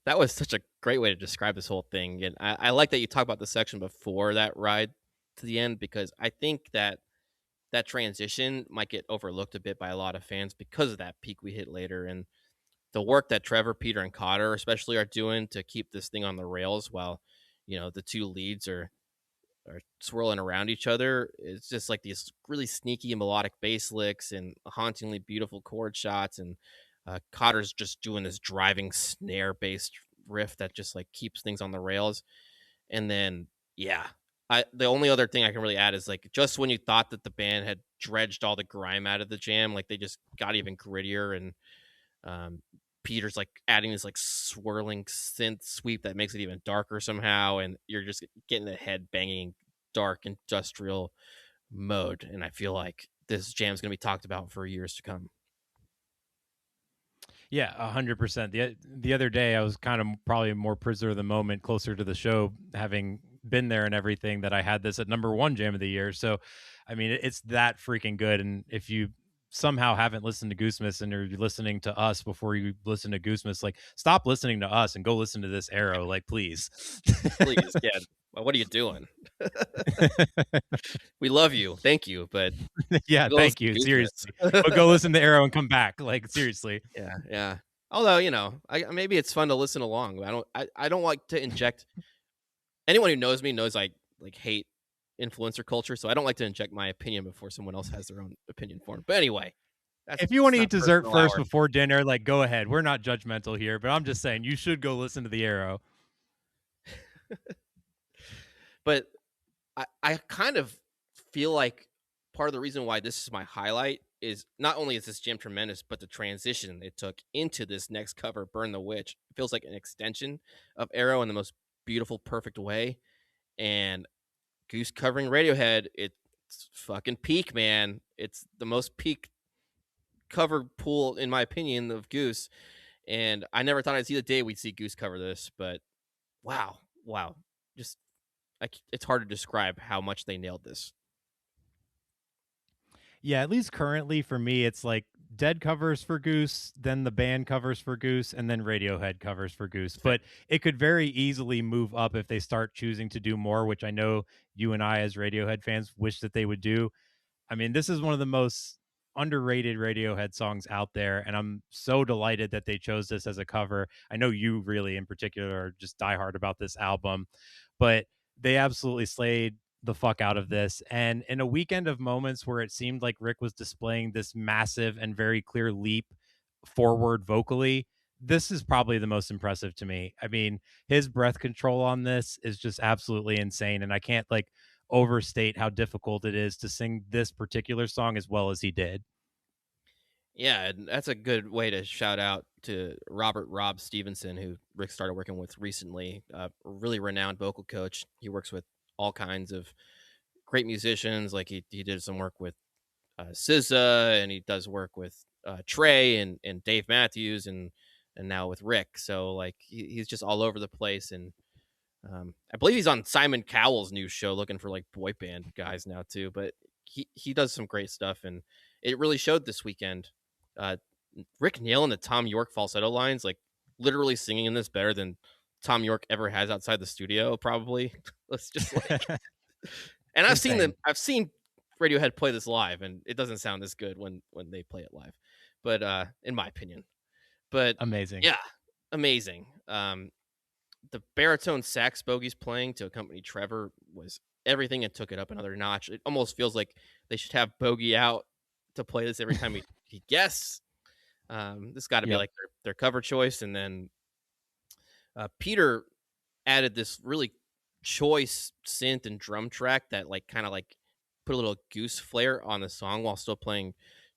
that was such a great way to describe this whole thing, and I like that you talk about the section before that ride to the end because I think that that transition might get overlooked a bit by a lot of fans because of that peak we hit later and the work that Trevor, Peter, and Cotter especially are doing to keep this thing on the rails while the two leads are swirling around each other. It's just like these really sneaky melodic bass licks and hauntingly beautiful chord shots, and Cotter's just doing this driving snare based riff that just like keeps things on the rails. And then yeah, the only other thing I can really add is like just when you thought that the band had dredged all the grime out of the jam, like they just got even grittier and um, Peter's like adding this like swirling synth sweep that makes it even darker somehow, and you're just getting the head banging dark industrial mode. And I feel like this jam's gonna be talked about for years to come. Yeah, 100%. The other day, I was kind of probably more prisoner of the moment, closer to the show, having been there and everything. That I had this at number one jam of the year. So, I mean, it's that freaking good. And if you somehow haven't listened to Goosemas and you're listening to us before you listen to Goosemas, like stop listening to us and go listen to this Arrow, like please. Please, yeah. What are you doing? We love you, thank you, but Yeah, go listen thank you, to seriously. Goosemas. But go listen to Arrow and come back, like seriously. Yeah, yeah. Although I maybe it's fun to listen along. I don't like to inject. Anyone who knows me knows I like hate influencer culture, so I don't like to inject my opinion before someone else has their own opinion formed. But anyway, If you it's want to eat not dessert personal first hour. before dinner, like go ahead. We're not judgmental here, but I'm just saying you should go listen to the Arrow. But I kind of feel like part of the reason why this is my highlight is not only is this jam tremendous, but the transition it took into this next cover, Burn the Witch, it feels like an extension of Arrow in the most beautiful, perfect way. And Goose covering Radiohead, it's fucking peak, man. It's the most peak cover pool, in my opinion, of Goose. And I never thought I'd see the day we'd see Goose cover this, but wow, wow. Just it's hard to describe how much they nailed this. Yeah, at least currently for me, it's like Dead covers for Goose, then the band covers for Goose, and then Radiohead covers for Goose. Fair. But it could very easily move up if they start choosing to do more, which I know you and I, as Radiohead fans, wish that they would do. I mean, this is one of the most underrated Radiohead songs out there, and I'm so delighted that they chose this as a cover. I know you really, in particular, are just diehard about this album, but they absolutely slayed the fuck out of this. And in a weekend of moments where it seemed like Rick was displaying this massive and very clear leap forward vocally, this is probably the most impressive to me. I mean, his breath control on this is just absolutely insane. And I can't like overstate how difficult it is to sing this particular song as well as he did. Yeah, and that's a good way to shout out to Robert Rob Stevenson, who Rick started working with recently. A really renowned vocal coach. He works with all kinds of great musicians. Like he did some work with SZA, and he does work with Trey and Dave Matthews, and now with Rick. So like he's just all over the place, and I believe he's on Simon Cowell's new show, looking for like boy band guys now too. But he does some great stuff, and it really showed this weekend. Uh, Rick nailing the Tom York falsetto lines, like literally singing in this better than Tom York ever has outside the studio, probably. Let's just like, and I've seen them. Insane. I've seen Radiohead play this live, and it doesn't sound as good when they play it live. But in my opinion, but Amazing. yeah, amazing. The baritone sax Bogey's playing to accompany Trevor was everything and took it up another notch. It almost feels like they should have Bogey out to play this every time he guests. This got to be Yep. like their cover choice. And then Peter added this really choice synth and drum track that like kind of like put a little goose flair on the song while still playing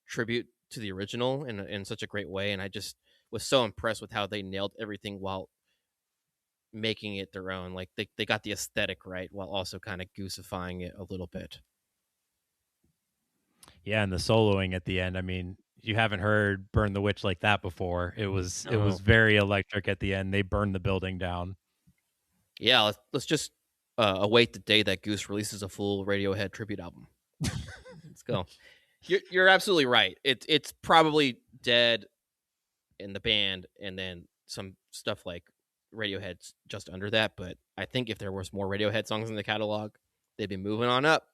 tribute to the original in such a great way. And I just was so impressed with how they nailed everything while making it their own. Like they got the aesthetic right while also kind of goosifying it a little bit. Yeah, and the soloing at the end. I mean, you haven't heard Burn the Witch like that before. It was Oh very electric at the end. They burned the building down. yeah, let's just await the day that Goose releases a full Radiohead tribute album. Let's go. You're absolutely right. It's probably Dead in the band, and then some stuff like Radiohead's just under that. But I think if there was more Radiohead songs in the catalog, They've been moving on up.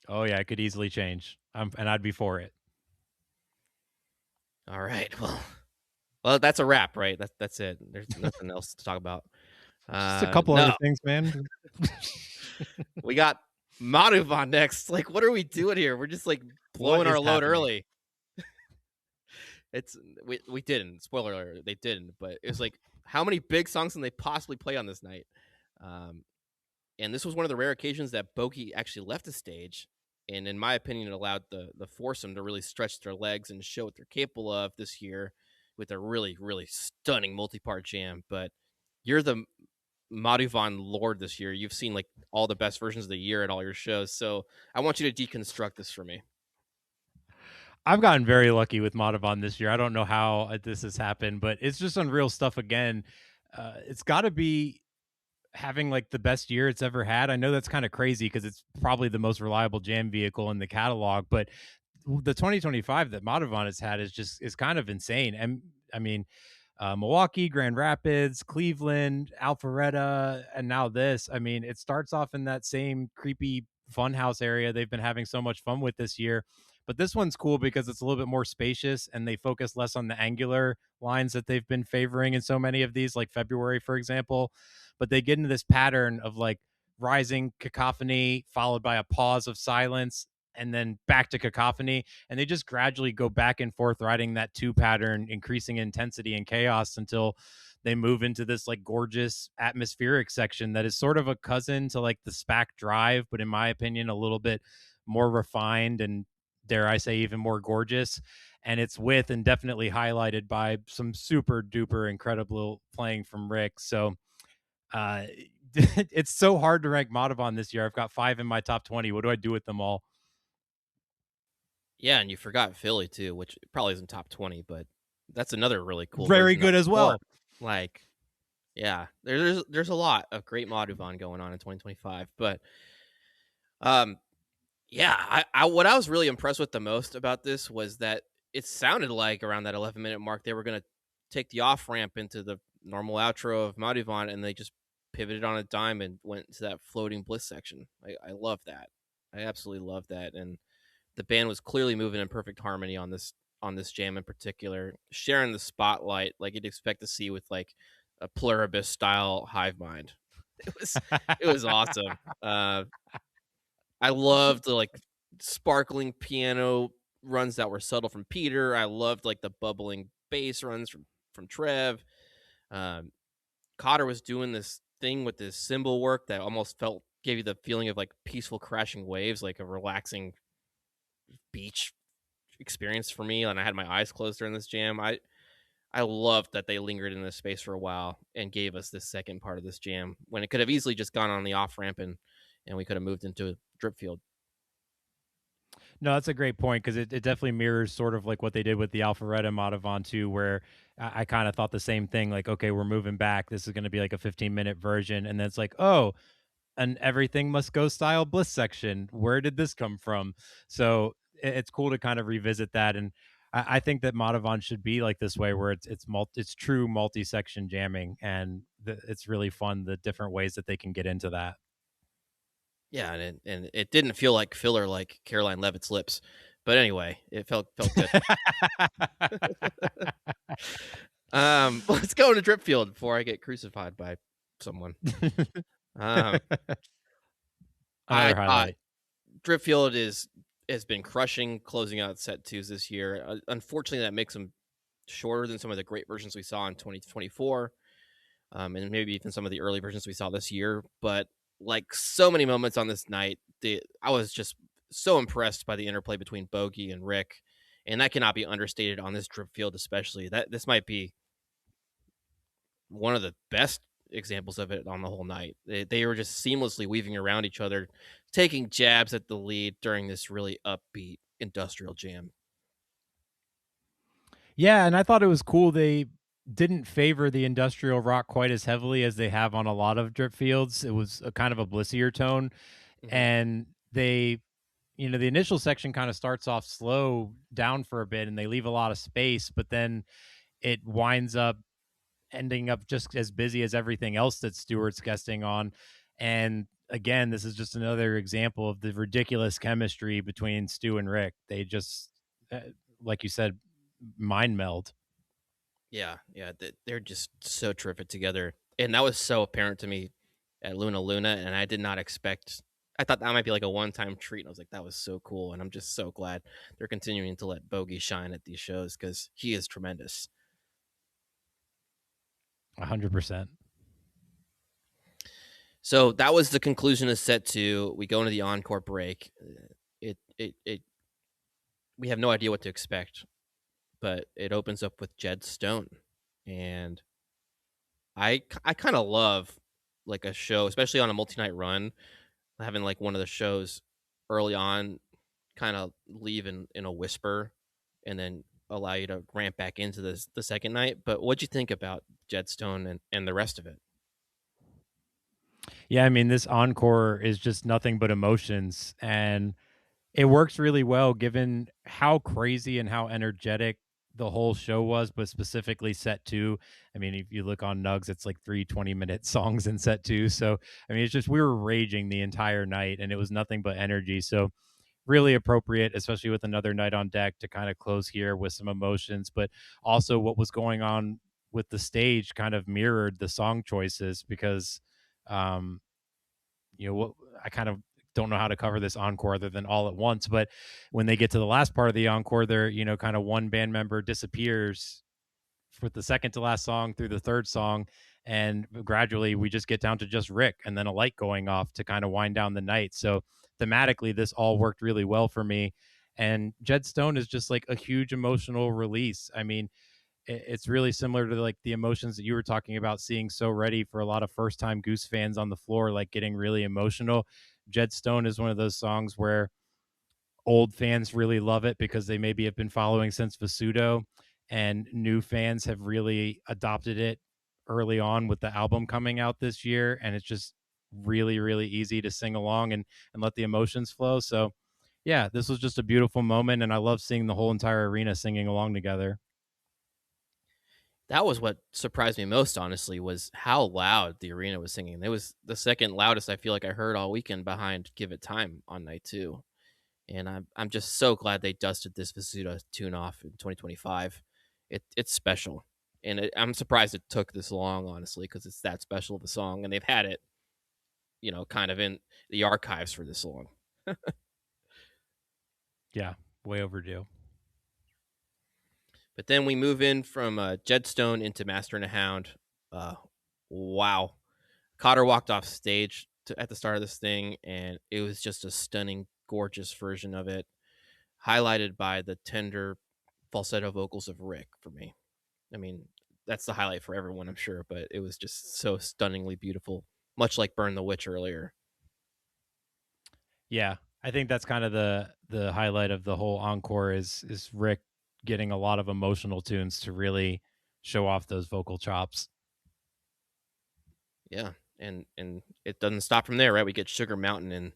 Oh yeah, it could easily change. And I'd be for it. All right. Well, that's a wrap, right? That's it. There's nothing else to talk about. Just a couple other No, things, man. we got Madhuvan next. Like, what are we doing here? We're just like What blowing is our load happening? early. It's we didn't. Spoiler alert, they didn't. But it was like, how many big songs can they possibly play on this night? Um, and this was one of the rare occasions that Bogey actually left the stage. And in my opinion, it allowed the foursome to really stretch their legs and show what they're capable of this year with a really, really stunning multi-part jam. But you're the Madhuvan Lord this year. You've seen like all the best versions of the year at all your shows. So I want you to deconstruct this for me. I've gotten very lucky with Madhavan this year. I don't know how this has happened, but it's just unreal stuff again. It's got to be having like the best year it's ever had. I know that's kind of crazy because it's probably the most reliable jam vehicle in the catalog, but the 2025 that Madhavan has had is kind of insane. And I mean, Milwaukee, Grand Rapids, Cleveland, Alpharetta, and now this. I mean, it starts off in that same creepy funhouse area they've been having so much fun with this year. But this one's cool because it's a little bit more spacious and they focus less on the angular lines that they've been favoring in so many of these, like February, for example. But they get into this pattern of like rising cacophony followed by a pause of silence and then back to cacophony, and they just gradually go back and forth riding that two pattern, increasing intensity and chaos until they move into this like gorgeous atmospheric section that is sort of a cousin to like the SPAC Drive, but in my opinion a little bit more refined and, dare I say, even more gorgeous. And it's with and definitely highlighted by some super duper incredible playing from Rick. So uh it's so hard to rank Madhavan this year. I've got 5 in my top 20. What do I do with them all? Yeah, and you forgot Philly too, which probably isn't top 20, but that's another really cool Very version of good as support. well. Like, yeah, there's a lot of great Madhuvan going on in 2025, but um, yeah, I what I was really impressed with the most about this was that it sounded like around that 11-minute mark they were gonna take the off ramp into the normal outro of Madhuvan, and they just pivoted on a dime and went to that floating bliss section. I love that. I absolutely love that, and the band was clearly moving in perfect harmony on this jam in particular, sharing the spotlight like you'd expect to see with like a pluribus style hive mind. It was awesome. I loved the like sparkling piano runs that were subtle from Peter. I loved like the bubbling bass runs from Trev. Um, Cotter was doing this thing with this cymbal work that almost felt gave you the feeling of like peaceful crashing waves, like a relaxing beach experience for me, and I had my eyes closed during this jam. I loved that they lingered in this space for a while and gave us this second part of this jam when it could have easily just gone on the off ramp and we could have moved into a drip field. No, that's a great point because it definitely mirrors sort of like what they did with the Alpharetta Madhavan too, where I kind of thought the same thing. Like, okay, we're moving back. This is going to be like a 15-minute version, and then it's like, oh, an everything must go style bliss section. Where did this come from? So it's cool to kind of revisit that, and I think that Madhavan should be like this way, where it's true multi-section jamming, and it's really fun the different ways that they can get into that. Yeah, and it didn't feel like filler like Caroline Levitt's lips, but anyway, it felt good. Let's go into drip field before I get crucified by someone. Um, I Another thought highlight. Dripfield has been crushing closing out set twos this year. Unfortunately, that makes them shorter than some of the great versions we saw in 2024, and maybe even some of the early versions we saw this year. But like so many moments on this night, I was just so impressed by the interplay between Bogey and Rick, and that cannot be understated on this Dripfield, especially. That this might be one of the best examples of it on the whole night. They were just seamlessly weaving around each other, taking jabs at the lead during this really upbeat industrial jam. Yeah, and I thought it was cool they didn't favor the industrial rock quite as heavily as they have on a lot of drip fields. It was a kind of a blissier tone, Hmm. and they, the initial section kind of starts off slow down for a bit and they leave a lot of space, but then it winds up ending up just as busy as everything else that Stewart's guesting on. And again, this is just another example of the ridiculous chemistry between Stu and Rick. They just, uh, like you said, mind meld. Yeah, yeah, they're just so terrific together, and that was so apparent to me at Luna Luna, and I did not expect. I thought that might be like a one-time treat, and I was like, "That was so cool," and I'm just so glad they're continuing to let Bogey shine at these shows because he is tremendous. 100%. So that was the conclusion of set two. We go into the encore break. It we have no idea what to expect, but it opens up with Jed Stone, and I kind of love like a show, especially on a multi-night run, having like one of the shows early on kind of leave in a whisper and then allow you to ramp back into this the second night. But what'd you think about Jedstone and the rest of it? Yeah, I mean, this encore is just nothing but emotions, and it works really well given how crazy and how energetic the whole show was, but specifically set two. I mean, if you look on Nugs, it's like 3 20-minute songs in set two. So, I mean, it's just we were raging the entire night and it was nothing but energy. So, really appropriate, especially with another night on deck to kind of close here with some emotions, but also what was going on with the stage kind of mirrored the song choices because um what I kind of don't know how to cover this encore other than all at once. But when they get to the last part of the encore, they're, kind of one band member disappears with the second to last song through the third song. And gradually we just get down to just Rick and then a light going off to kind of wind down the night. So thematically, this all worked really well for me. And Jed Stone is just like a huge emotional release. I mean, it's really similar to like the emotions that you were talking about seeing so ready for a lot of first time Goose fans on the floor, like getting really emotional. Jed Stone is one of those songs where old fans really love it because they maybe have been following since Vasudo, and new fans have really adopted it early on with the album coming out this year. And it's just really, really easy to sing along and let the emotions flow. So, yeah, this was just a beautiful moment. And I love seeing the whole entire arena singing along together. That was what surprised me most, honestly, was how loud the arena was singing. It was the second loudest I feel like I heard all weekend behind "Give It Time" on night two, and I'm just so glad they dusted this Vasuda tune off in 2025. It's special, and I'm surprised it took this long, honestly, because it's that special of a song, and they've had it, kind of in the archives for this long. Yeah, way overdue. But then we move in from Jedstone into Master and a Hound. Uh, wow, Cotter walked off stage at the start of this thing, and it was just a stunning, gorgeous version of it, highlighted by the tender falsetto vocals of Rick for me. I mean, that's the highlight for everyone, I'm sure, but it was just so stunningly beautiful, much like Burn the Witch earlier. Yeah, I think that's kind of the highlight of the whole encore is Rick getting a lot of emotional tunes to really show off those vocal chops. Yeah, and it doesn't stop from there, right? We get Sugar Mountain, and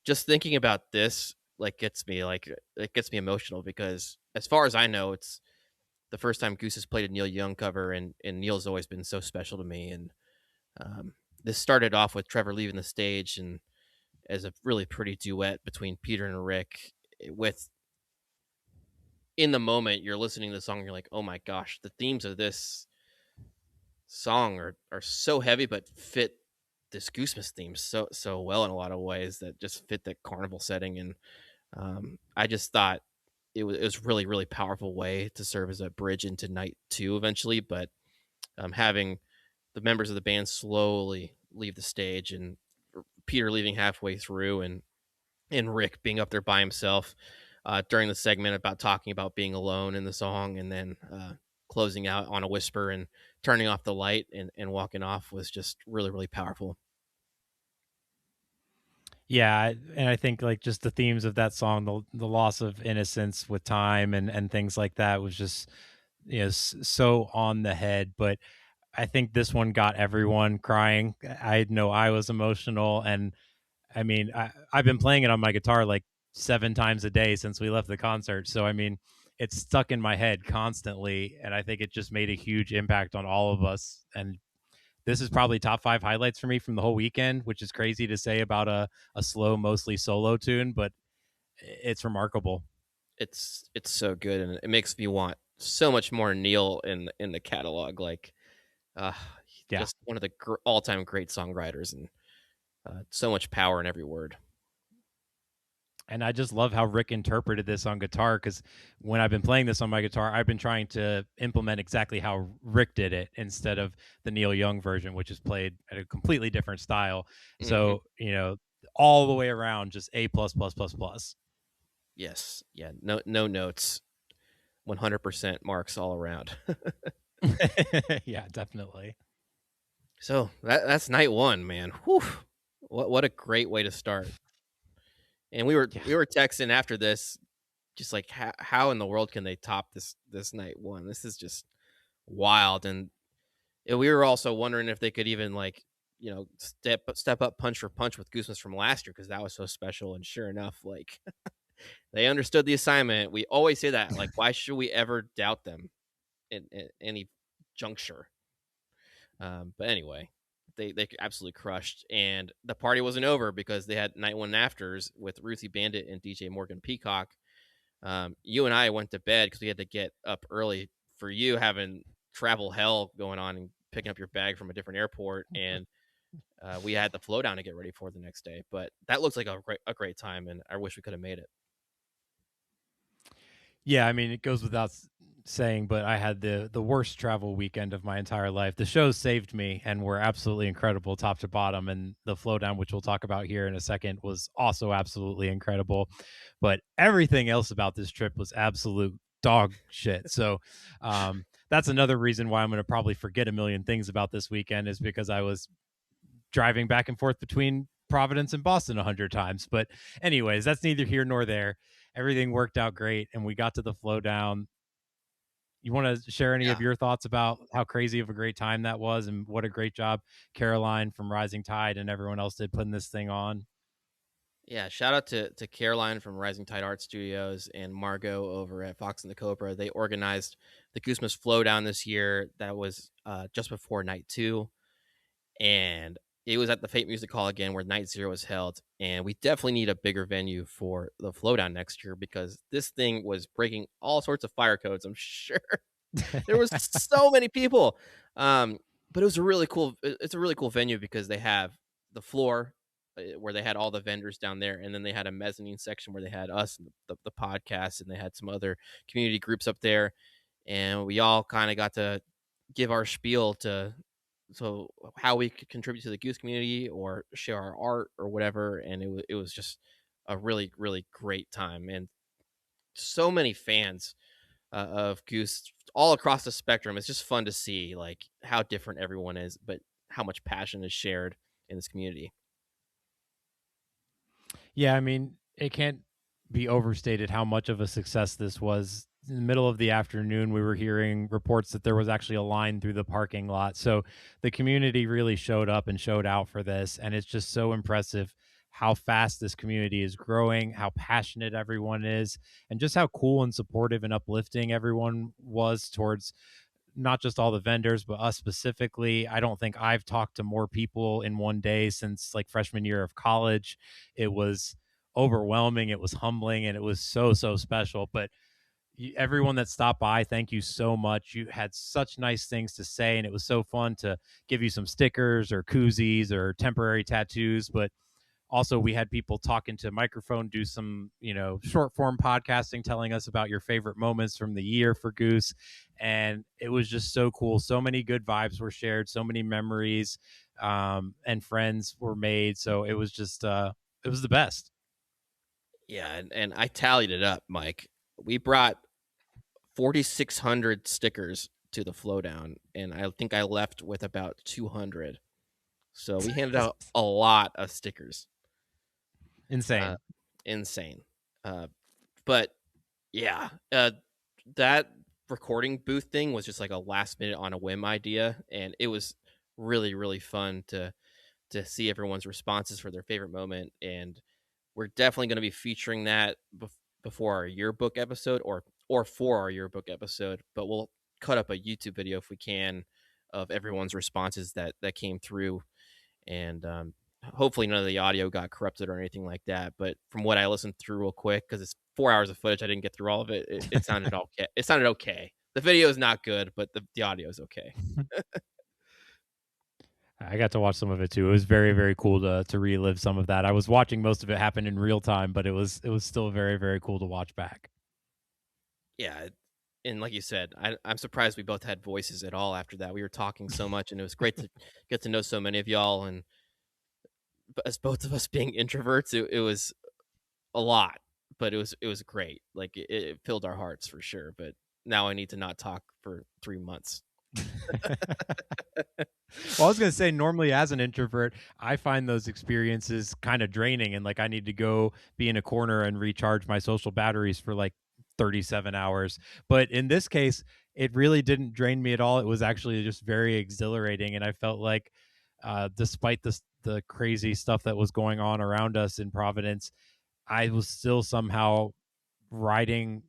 just thinking about this like it gets me emotional because as far as I know, it's the first time Goose has played a Neil Young cover, and Neil's always been so special to me. And um, this started off with Trevor leaving the stage and as a really pretty duet between Peter and Rick. With in the moment you're listening to the song, you're like, oh my gosh, the themes of this song are so heavy, but fit this Goosemas theme so well in a lot of ways that just fit the carnival setting. And I just thought it was really really powerful way to serve as a bridge into night two eventually. But having the members of the band slowly leave the stage and Peter leaving halfway through and Rick being up there by himself during the segment about talking about being alone in the song and then closing out on a whisper and turning off the light and walking off was just really really powerful. Yeah, and I think like just the themes of that song, the loss of innocence with time and things like that was just so on the head. But I think this one got everyone crying. I know I was emotional, and I mean, I've been playing it on my guitar like 7 times a day since we left the concert. So I mean, it's stuck in my head constantly, and I think it just made a huge impact on all of us. And this is probably top 5 highlights for me from the whole weekend, which is crazy to say about a slow, mostly solo tune, but it's remarkable. It's so good, and it makes me want so much more Neil in the catalog. Like, uh, Yeah. just one of the all time great songwriters, and so much power in every word. And I just love how Rick interpreted this on guitar because when I've been playing this on my guitar, I've been trying to implement exactly how Rick did it instead of the Neil Young version, which is played at a completely different style. Hmm. So, all the way around, just A plus plus plus plus. Yes, yeah, no notes, 100% marks all around. Yeah, definitely. So that's night one, man. Whew. What a great way to start. And Yeah. we were texting after this, just like how in the world can they top this night one? This is just wild. And we were also wondering if they could even like step up punch for punch with Goosemas from last year because that was so special. And sure enough, like they understood the assignment. We always say that. Like, why should we ever doubt them in any juncture? But anyway, they absolutely crushed, and the party wasn't over because they had night one afters with Ruthie Bandit and DJ Morgan Peacock. You and I went to bed because we had to get up early for you having travel hell going on and picking up your bag from a different airport, and we had the flow down to get ready for the next day. But that looks like a great time, and I wish we could have made it. Yeah, I mean, it goes without saying, but I had the worst travel weekend of my entire life. The shows saved me and were absolutely incredible, top to bottom, and the flow down, which we'll talk about here in a second, was also absolutely incredible. But everything else about this trip was absolute dog shit. So that's another reason why I'm going to probably forget a million things about this weekend is because I was driving back and forth between Providence and Boston 100 times. But anyways, that's neither here nor there. Everything worked out great, and we got to the flow down. You want to share any Yeah. of your thoughts about how crazy of a great time that was, and what a great job Caroline from Rising Tide and everyone else did putting this thing on? Yeah, shout out to Caroline from Rising Tide Art Studios and Margot over at Fox and the Cobra. They organized the Goosemas Flowdown this year. That was just before night two, and it was at the Fate Music Hall again, where night zero was held. And we definitely need a bigger venue for the Flowdown next year because this thing was breaking all sorts of fire codes. I'm sure there was so many people. Um, but it was a really cool. It's a really cool venue because they have the floor where they had all the vendors down there, and then they had a mezzanine section where they had us and the podcast, and they had some other community groups up there, and we all kind of got to give our spiel to so how we could contribute to the goose community or share our art or whatever, and it was just a really great time, and so many fans of Goose all across the spectrum. It's just fun to see like how different everyone is, but how much passion is shared in this community. Yeah, I mean, it can't be overstated how much of a success this was. In the middle of the afternoon, we were hearing reports that there was actually a line through the parking lot. So the community really showed up and showed out for this. And it's just so impressive how fast this community is growing, how passionate everyone is, and just how cool and supportive and uplifting everyone was towards not just all the vendors, but us specifically. I don't think I've talked to more people in one day since like freshman year of college. It was overwhelming, it was humbling, and it was so, so special. But everyone that stopped by, thank you so much. You had such nice things to say, and it was so fun to give you some stickers or koozies or temporary tattoos. But also we had people talking to microphone, do some short form podcasting, telling us about your favorite moments from the year for Goose. And it was just so cool. So many good vibes were shared, so many memories, and friends were made. So it was just it was the best. Yeah, and I tallied it up, Mike. We brought 4,600 stickers to the flow down, and I think I left with about 200. So we handed out a lot of stickers. Uh, Insane. insane. Uh, but yeah, that recording booth thing was just like a last minute on a whim idea, and it was really fun to see everyone's responses for their favorite moment. And we're definitely going to be featuring that before our yearbook episode or for our yearbook episode. But we'll cut up a YouTube video if we can of everyone's responses that came through, and hopefully none of the audio got corrupted or anything like that. But from what I listened through real quick, because it's 4 hours of footage, I didn't get through all of it. It sounded okay. It sounded okay. The video is not good, but the audio is okay. I got to watch some of it too. It was very, very cool to relive some of that. I was watching most of it happen in real time, but it was still very, very cool to watch back. Yeah, and like you said, I'm surprised we both had voices at all after that. We were talking so much, and it was great to get to know so many of y'all. And as both of us being introverts, it was a lot, but it was great. Like it filled our hearts for sure. But now I need to not talk for 3 months. Well, I was gonna say, normally as an introvert, I find those experiences kind of draining, and like I need to go be in a corner and recharge my social batteries for like 37 hours. But in this case, it really didn't drain me at all. It was actually just very exhilarating, and I felt like, despite the crazy stuff that was going on around us in Providence, I was still somehow riding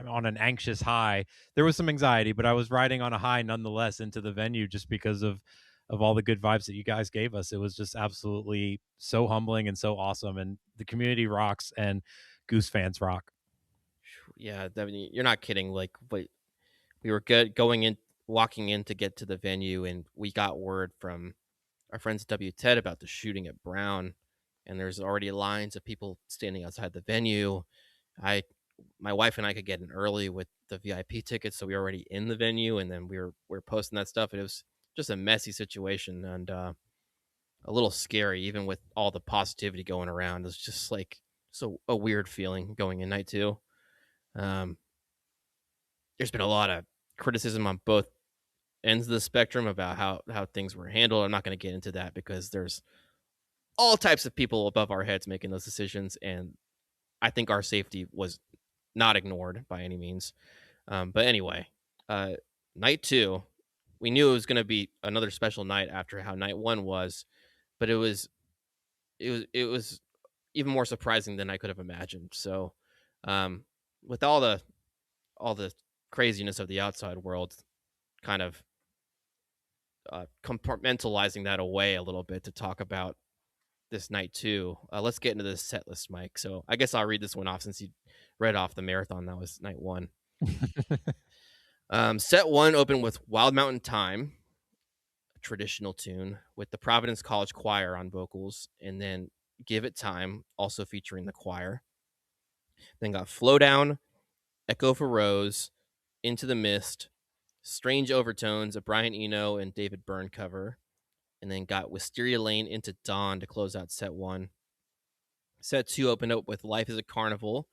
on an anxious high. There was some anxiety, but I was riding on a high nonetheless into the venue just because of all the good vibes that you guys gave us. It was just absolutely so humbling and so awesome. And the community rocks and Goose fans rock. Yeah, Devin, you're not kidding. Like, but we were good going in, walking in to get to the venue, and we got word from our friends at W. Ted about the shooting at Brown, and there's already lines of people standing outside the venue. I, my wife and I could get in early with the VIP tickets, so we were already in the venue, and then we were posting that stuff. And it was just a messy situation and a little scary, even with all the positivity going around. It's just like so a weird feeling going in night two. Um, there's been a lot of criticism on both ends of the spectrum about how things were handled. I'm not going to get into that because there's all types of people above our heads making those decisions, and I think our safety was not ignored by any means. But anyway, uh, night two, we knew it was going to be another special night after how night one was, but it was even more surprising than I could have imagined. So, um, with all the craziness of the outside world, kind of compartmentalizing that away a little bit to talk about this night too. Let's get into this set list, Mike. So I guess I'll read this one off since you read off the marathon. That was night one. Set one opened with Wild Mountain Time, a traditional tune with the Providence College Choir on vocals, and then Give It Time, also featuring the choir. Then got Flowdown, Echo for Rose, Into the Mist, Strange Overtones, a Brian Eno and David Byrne cover, and then got Wisteria Lane into Dawn to close out set one. Set two opened up with Life is a Carnival,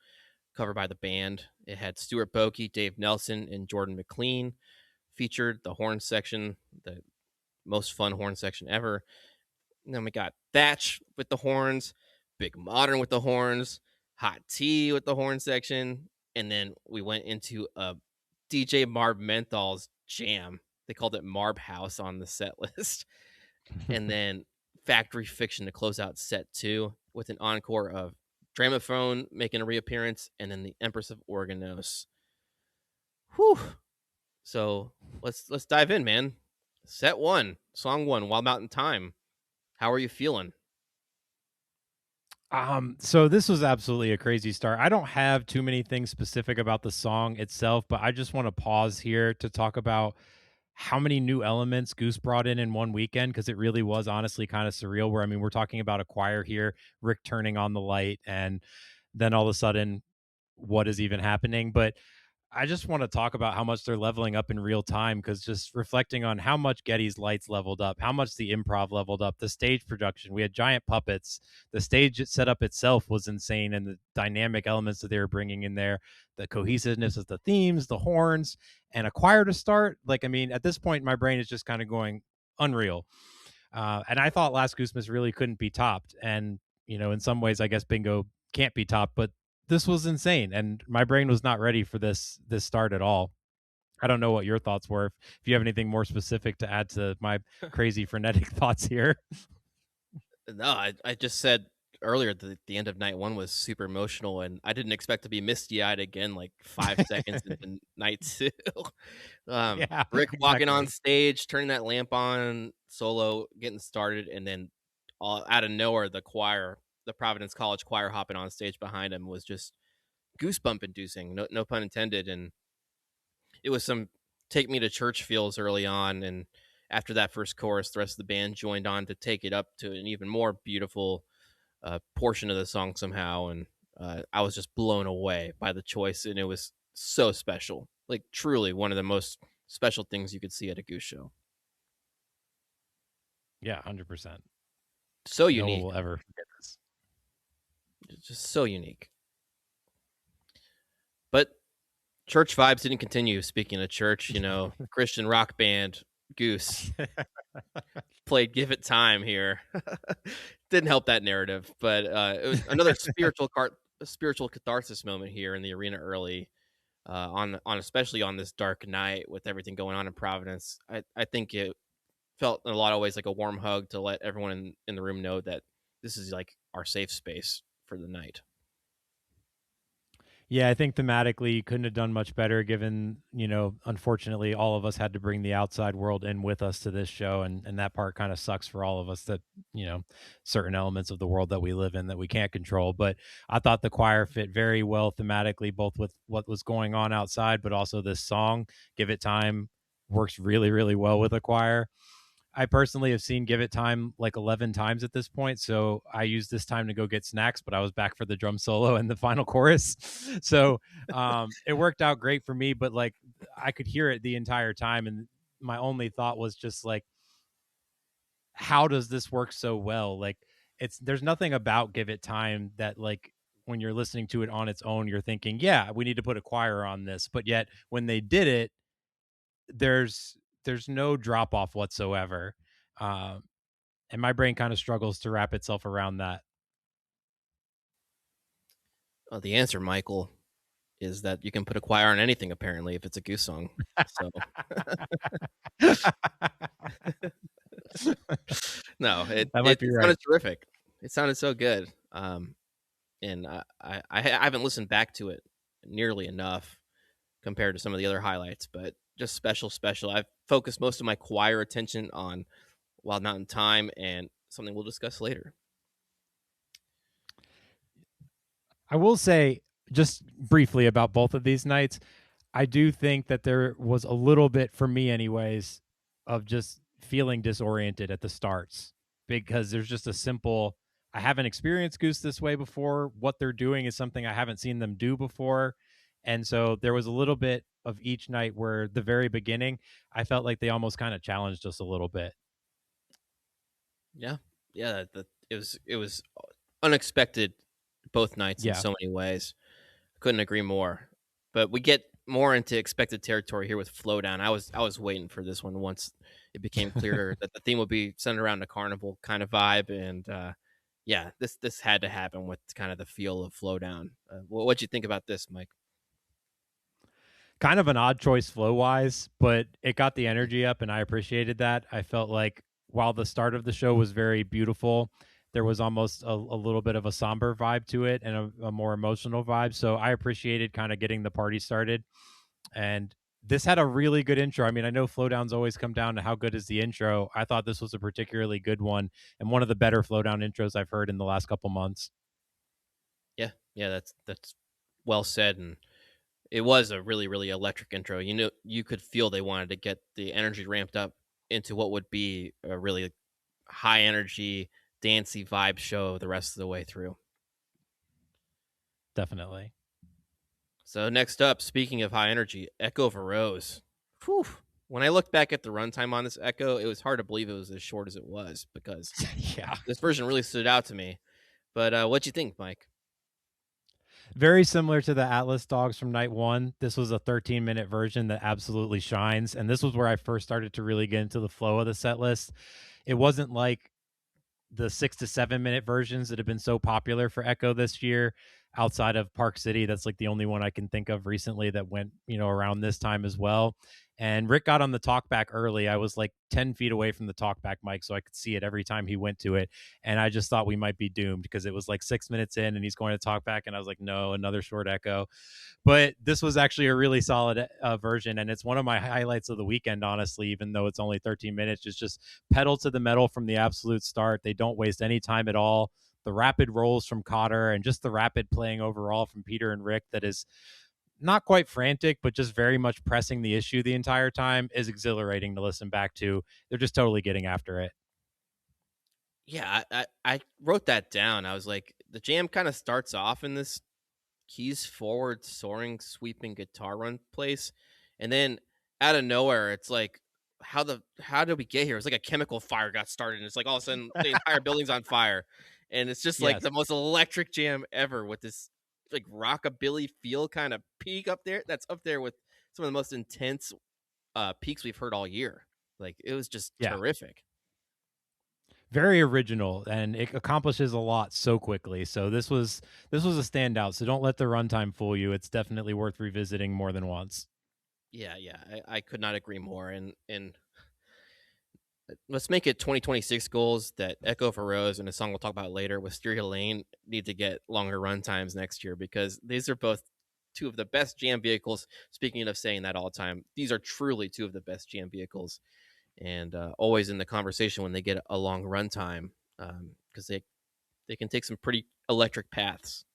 covered by the band. It had Stuart Boakey, Dave Nelson, and Jordan McLean. Featured the horn section, the most fun horn section ever. And then we got Thatch with the horns, Big Modern with the horns, Hot Tea with the horn section, and then we went into a DJ Marb Menthol's jam. They called it Marb House on the set list. And then Factory Fiction to close out set two with an encore of Dramophone making a reappearance, and then the Empress of Organos. Whew. So let's dive in, man. Set one, song one, Wild Mountain Time. How are you feeling? So this was absolutely a crazy start. I don't have too many things specific about the song itself, but I just want to pause here to talk about how many new elements Goose brought in one weekend, because it really was honestly kind of surreal. Where I mean, we're talking about a choir here, Rick turning on the light, and then all of a sudden, what is even happening? But I just want to talk about how much they're leveling up in real time, because just reflecting on how much Getty's lights leveled up, how much the improv leveled up, the stage production. We had giant puppets. The stage setup itself was insane, and the dynamic elements that they were bringing in there, the cohesiveness of the themes, the horns, and a choir to start. Like, I mean, at this point, my brain is just kind of going unreal. And I thought Last Goosemas really couldn't be topped. And, you know, in some ways, I guess Bingo can't be topped, but this was insane. And my brain was not ready for this start at all. I don't know what your thoughts were. If you have anything more specific to add to my crazy frenetic thoughts here. No, I just said earlier, the end of night one was super emotional, and I didn't expect to be misty eyed again like 5 seconds into night two. Yeah, Rick walking on exactly. stage, turning that lamp on, solo, getting started, and then all out of nowhere, the Providence College choir hopping on stage behind him was just goosebump inducing. No pun intended. And it was some take me to church feels early on, and after that first chorus, the rest of the band joined on to take it up to an even more beautiful portion of the song somehow. And I was just blown away by the choice, and it was so special. Like truly one of the most special things you could see at a Goose show. Yeah, 100%. So No one unique, will ever forget this. just so unique. But church vibes didn't continue. Speaking of church, Christian rock band Goose played "Give It Time" here. Didn't help that narrative, but it was another spiritual catharsis moment here in the arena early. On especially on this dark night with everything going on in Providence, I think it felt in a lot of ways like a warm hug to let everyone in the room know that this is like our safe space for the night. Yeah, I think thematically you couldn't have done much better given, unfortunately all of us had to bring the outside world in with us to this show, and that part kind of sucks for all of us that, you know, certain elements of the world that we live in that we can't control. But I thought the choir fit very well thematically, both with what was going on outside, but also this song, Give It Time, works really, really well with a choir. I personally have seen Give It Time like 11 times at this point. So I used this time to go get snacks, but I was back for the drum solo and the final chorus. So it worked out great for me, but like I could hear it the entire time. And my only thought was just like, how does this work so well? Like there's nothing about Give It Time that like when you're listening to it on its own, you're thinking, yeah, we need to put a choir on this. But yet when they did it, there's no drop off whatsoever. Um, and my brain kind of struggles to wrap itself around that. The answer, Michael, is that you can put a choir on anything apparently if it's a Goose song. So no, it That might it, be it right. sounded terrific. It sounded so good. And I haven't listened back to it nearly enough compared to some of the other highlights, but just special. I've focused most of my choir attention on Wild Mountain Time and something we'll discuss later. I will say just briefly about both of these nights. I do think that there was a little bit for me anyways of just feeling disoriented at the starts because there's just a simple I haven't experienced Goose this way before. What they're doing is something I haven't seen them do before. And so there was a little bit of each night where the very beginning, I felt like they almost kind of challenged us a little bit. Yeah, yeah. It was unexpected both nights in Yeah. so many ways. Couldn't agree more. But we get more into expected territory here with Flowdown. I was waiting for this one once it became clearer that the theme would be centered around a carnival kind of vibe, and yeah, this had to happen with kind of the feel of Flowdown. What'd you think about this, Mike? Kind of an odd choice flow wise, but it got the energy up and I appreciated that. I felt like while the start of the show was very beautiful, there was almost a little bit of a somber vibe to it and a more emotional vibe. So I appreciated kind of getting the party started. And this had a really good intro. I mean, I know Flowdowns always come down to how good is the intro. I thought this was a particularly good one and one of the better Flowdown intros I've heard in the last couple months. Yeah, that's well said, and it was a really electric intro. You could feel they wanted to get the energy ramped up into what would be a really high energy, dancey vibe show the rest of the way through. Definitely. So next up, speaking of high energy, Echo of a Rose. Whew. When I looked back at the runtime on this Echo, it was hard to believe it was as short as it was because Yeah. this version really stood out to me. But what'd you think, Mike? Very similar to the Atlas Dogs from night one. This was a 13-minute version that absolutely shines. And this was where I first started to really get into the flow of the set list. It wasn't like the 6 to 7 minute versions that have been so popular for Echo this year. outside of Park City. That's like the only one I can think of recently that went, around this time as well. And Rick got on the talkback early. I was like 10 feet away from the talkback mic, so I could see it every time he went to it. And I just thought we might be doomed because it was like 6 minutes in and he's going to talk back. And I was like, no, another short echo. But this was actually a really solid version. And it's one of my highlights of the weekend, honestly, even though it's only 13 minutes. It's just pedal to the metal from the absolute start. They don't waste any time at all. The rapid rolls from Cotter and just the rapid playing overall from Peter and Rick that is not quite frantic, but just very much pressing the issue the entire time is exhilarating to listen back to. They're just totally getting after it. Yeah, I wrote that down. I was like, the jam kind of starts off in this keys forward, soaring, sweeping guitar run place, and then out of nowhere, it's like, how did we get here? It's like a chemical fire got started, and it's like all of a sudden the entire building's on fire, and it's just like Yes. the most electric jam ever with this like rockabilly feel kind of peak up there. That's up there with some of the most intense peaks we've heard all year. Like it was just Yeah. terrific. Very original and it accomplishes a lot so quickly. So this was a standout. So don't let the runtime fool you. It's definitely worth revisiting more than once. Yeah, I could not agree more. And let's make it 2026 goals that Echo for Rose and a song we'll talk about later, Wisteria Lane, need to get longer run times next year because these are both two of the best jam vehicles. Speaking of saying that all the time, these are truly two of the best jam vehicles, and always in the conversation when they get a long run time because they can take some pretty electric paths.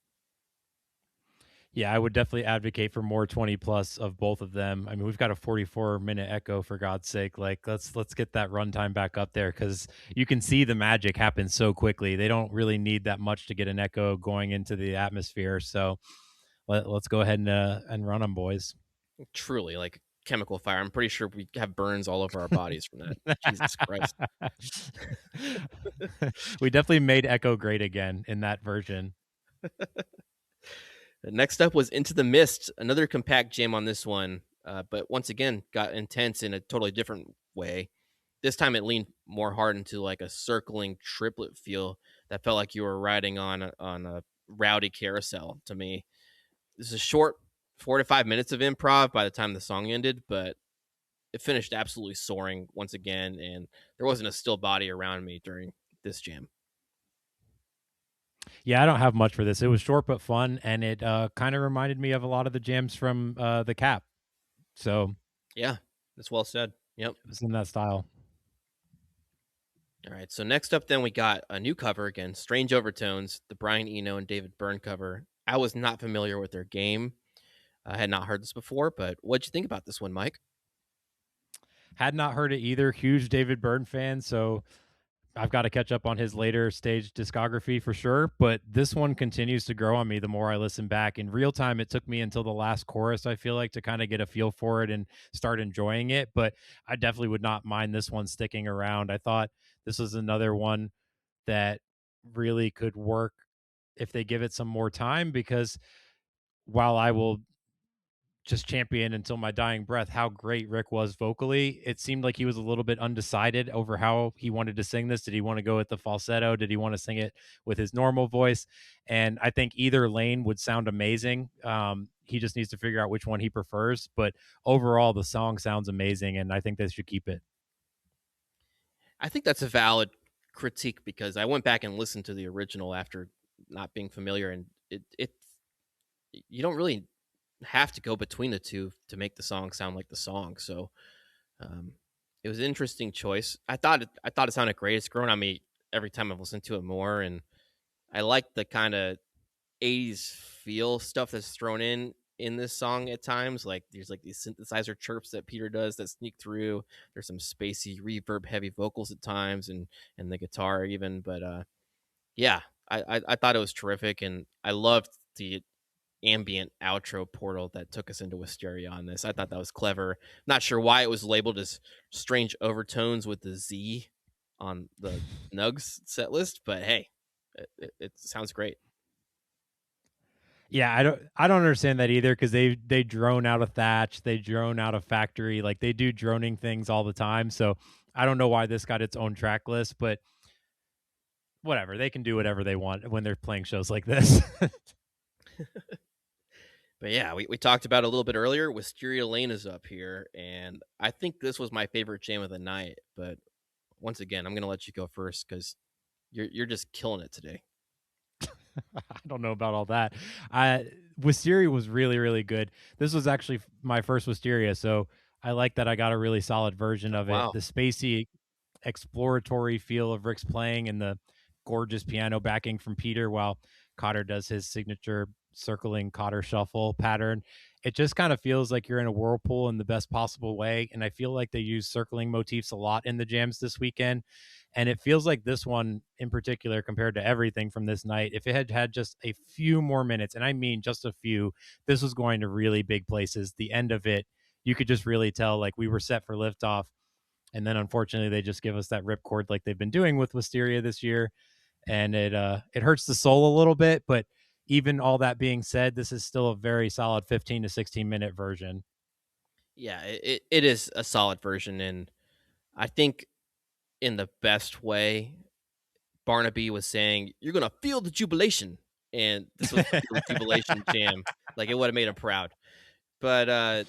Yeah, I would definitely advocate for more 20 plus of both of them. I mean, we've got a 44-minute Echo for God's sake. Like let's get that runtime back up there cuz you can see the magic happen so quickly. They don't really need that much to get an Echo going into the atmosphere. So let's go ahead and run them, boys. Truly, like chemical fire. I'm pretty sure we have burns all over our bodies from that. Jesus Christ. We definitely made Echo great again in that version. Next up was Into the Mist, another compact jam on this one, but once again got intense in a totally different way. This time it leaned more hard into like a circling triplet feel that felt like you were riding on a rowdy carousel to me. This is a short 4 to 5 minutes of improv by the time the song ended, but it finished absolutely soaring once again, and there wasn't a still body around me during this jam. Yeah, I don't have much for this. It was short but fun, and it kind of reminded me of a lot of the jams from the Cap. So Yeah, that's well said. Yep. it was in that style. All right. So next up, then we got a new cover again, Strange Overtones, the Brian Eno and David Byrne cover. I was not familiar with their game. I had not heard this before, but what'd you think about this one, Mike? Had not heard it either. Huge David Byrne fan, so I've got to catch up on his later stage discography for sure. But this one continues to grow on me the more I listen back. In real time, it took me until the last chorus, I feel like, to kind of get a feel for it and start enjoying it. But I definitely would not mind this one sticking around. I thought this was another one that really could work if they give it some more time because while I will just champion until my dying breath how great Rick was vocally. It seemed like he was a little bit undecided over how he wanted to sing this. Did he want to go with the falsetto? Did he want to sing it with his normal voice? And I think either lane would sound amazing. He just needs to figure out which one he prefers. But overall, the song sounds amazing, and I think they should keep it. I think that's a valid critique because I went back and listened to the original after not being familiar, and it you don't really have to go between the two to make the song sound like the song. So um, it was an interesting choice. I thought it sounded great. It's grown on me every time I've listened to it more, and I like the kind of 80s feel stuff that's thrown in this song at times. Like there's like these synthesizer chirps that Peter does that sneak through. There's some spacey reverb heavy vocals at times and the guitar even. But yeah, I thought it was terrific, and I loved the ambient outro portal that took us into Wisteria on this. I thought that was clever. Not sure why it was labeled as Strange Overtones with the Z on the Nugs set list, but hey, it sounds great. Yeah, I don't understand that either because they drone out of Thatch, they drone out of Factory, like they do droning things all the time. So I don't know why this got its own track list, but whatever. They can do whatever they want when they're playing shows like this. But yeah, we talked about it a little bit earlier. Wisteria Lane is up here, and I think this was my favorite jam of the night. But once again, I'm gonna let you go first because you're just killing it today. I don't know about all that. I Wisteria was really, really good. This was actually my first Wisteria, so I like that I got a really solid version Oh, of it. wow. The spacey exploratory feel of Rick's playing and the gorgeous piano backing from Peter while Cotter does his signature circling Cotter shuffle pattern. It just kind of feels like you're in a whirlpool in the best possible way. And I feel like they use circling motifs a lot in the jams this weekend. And it feels like this one in particular, compared to everything from this night, if it had had just a few more minutes, and I mean just a few, this was going to really big places. The end of it, you could just really tell like we were set for liftoff, and then unfortunately they just give us that ripcord like they've been doing with Wisteria this year, and it hurts the soul a little bit. But even all that being said, this is still a very solid 15 to 16 minute version. Yeah, it is a solid version, and I think in the best way. Barnaby was saying, "You're gonna feel the jubilation," and this was the feel the jubilation jam. Like it would have made him proud. But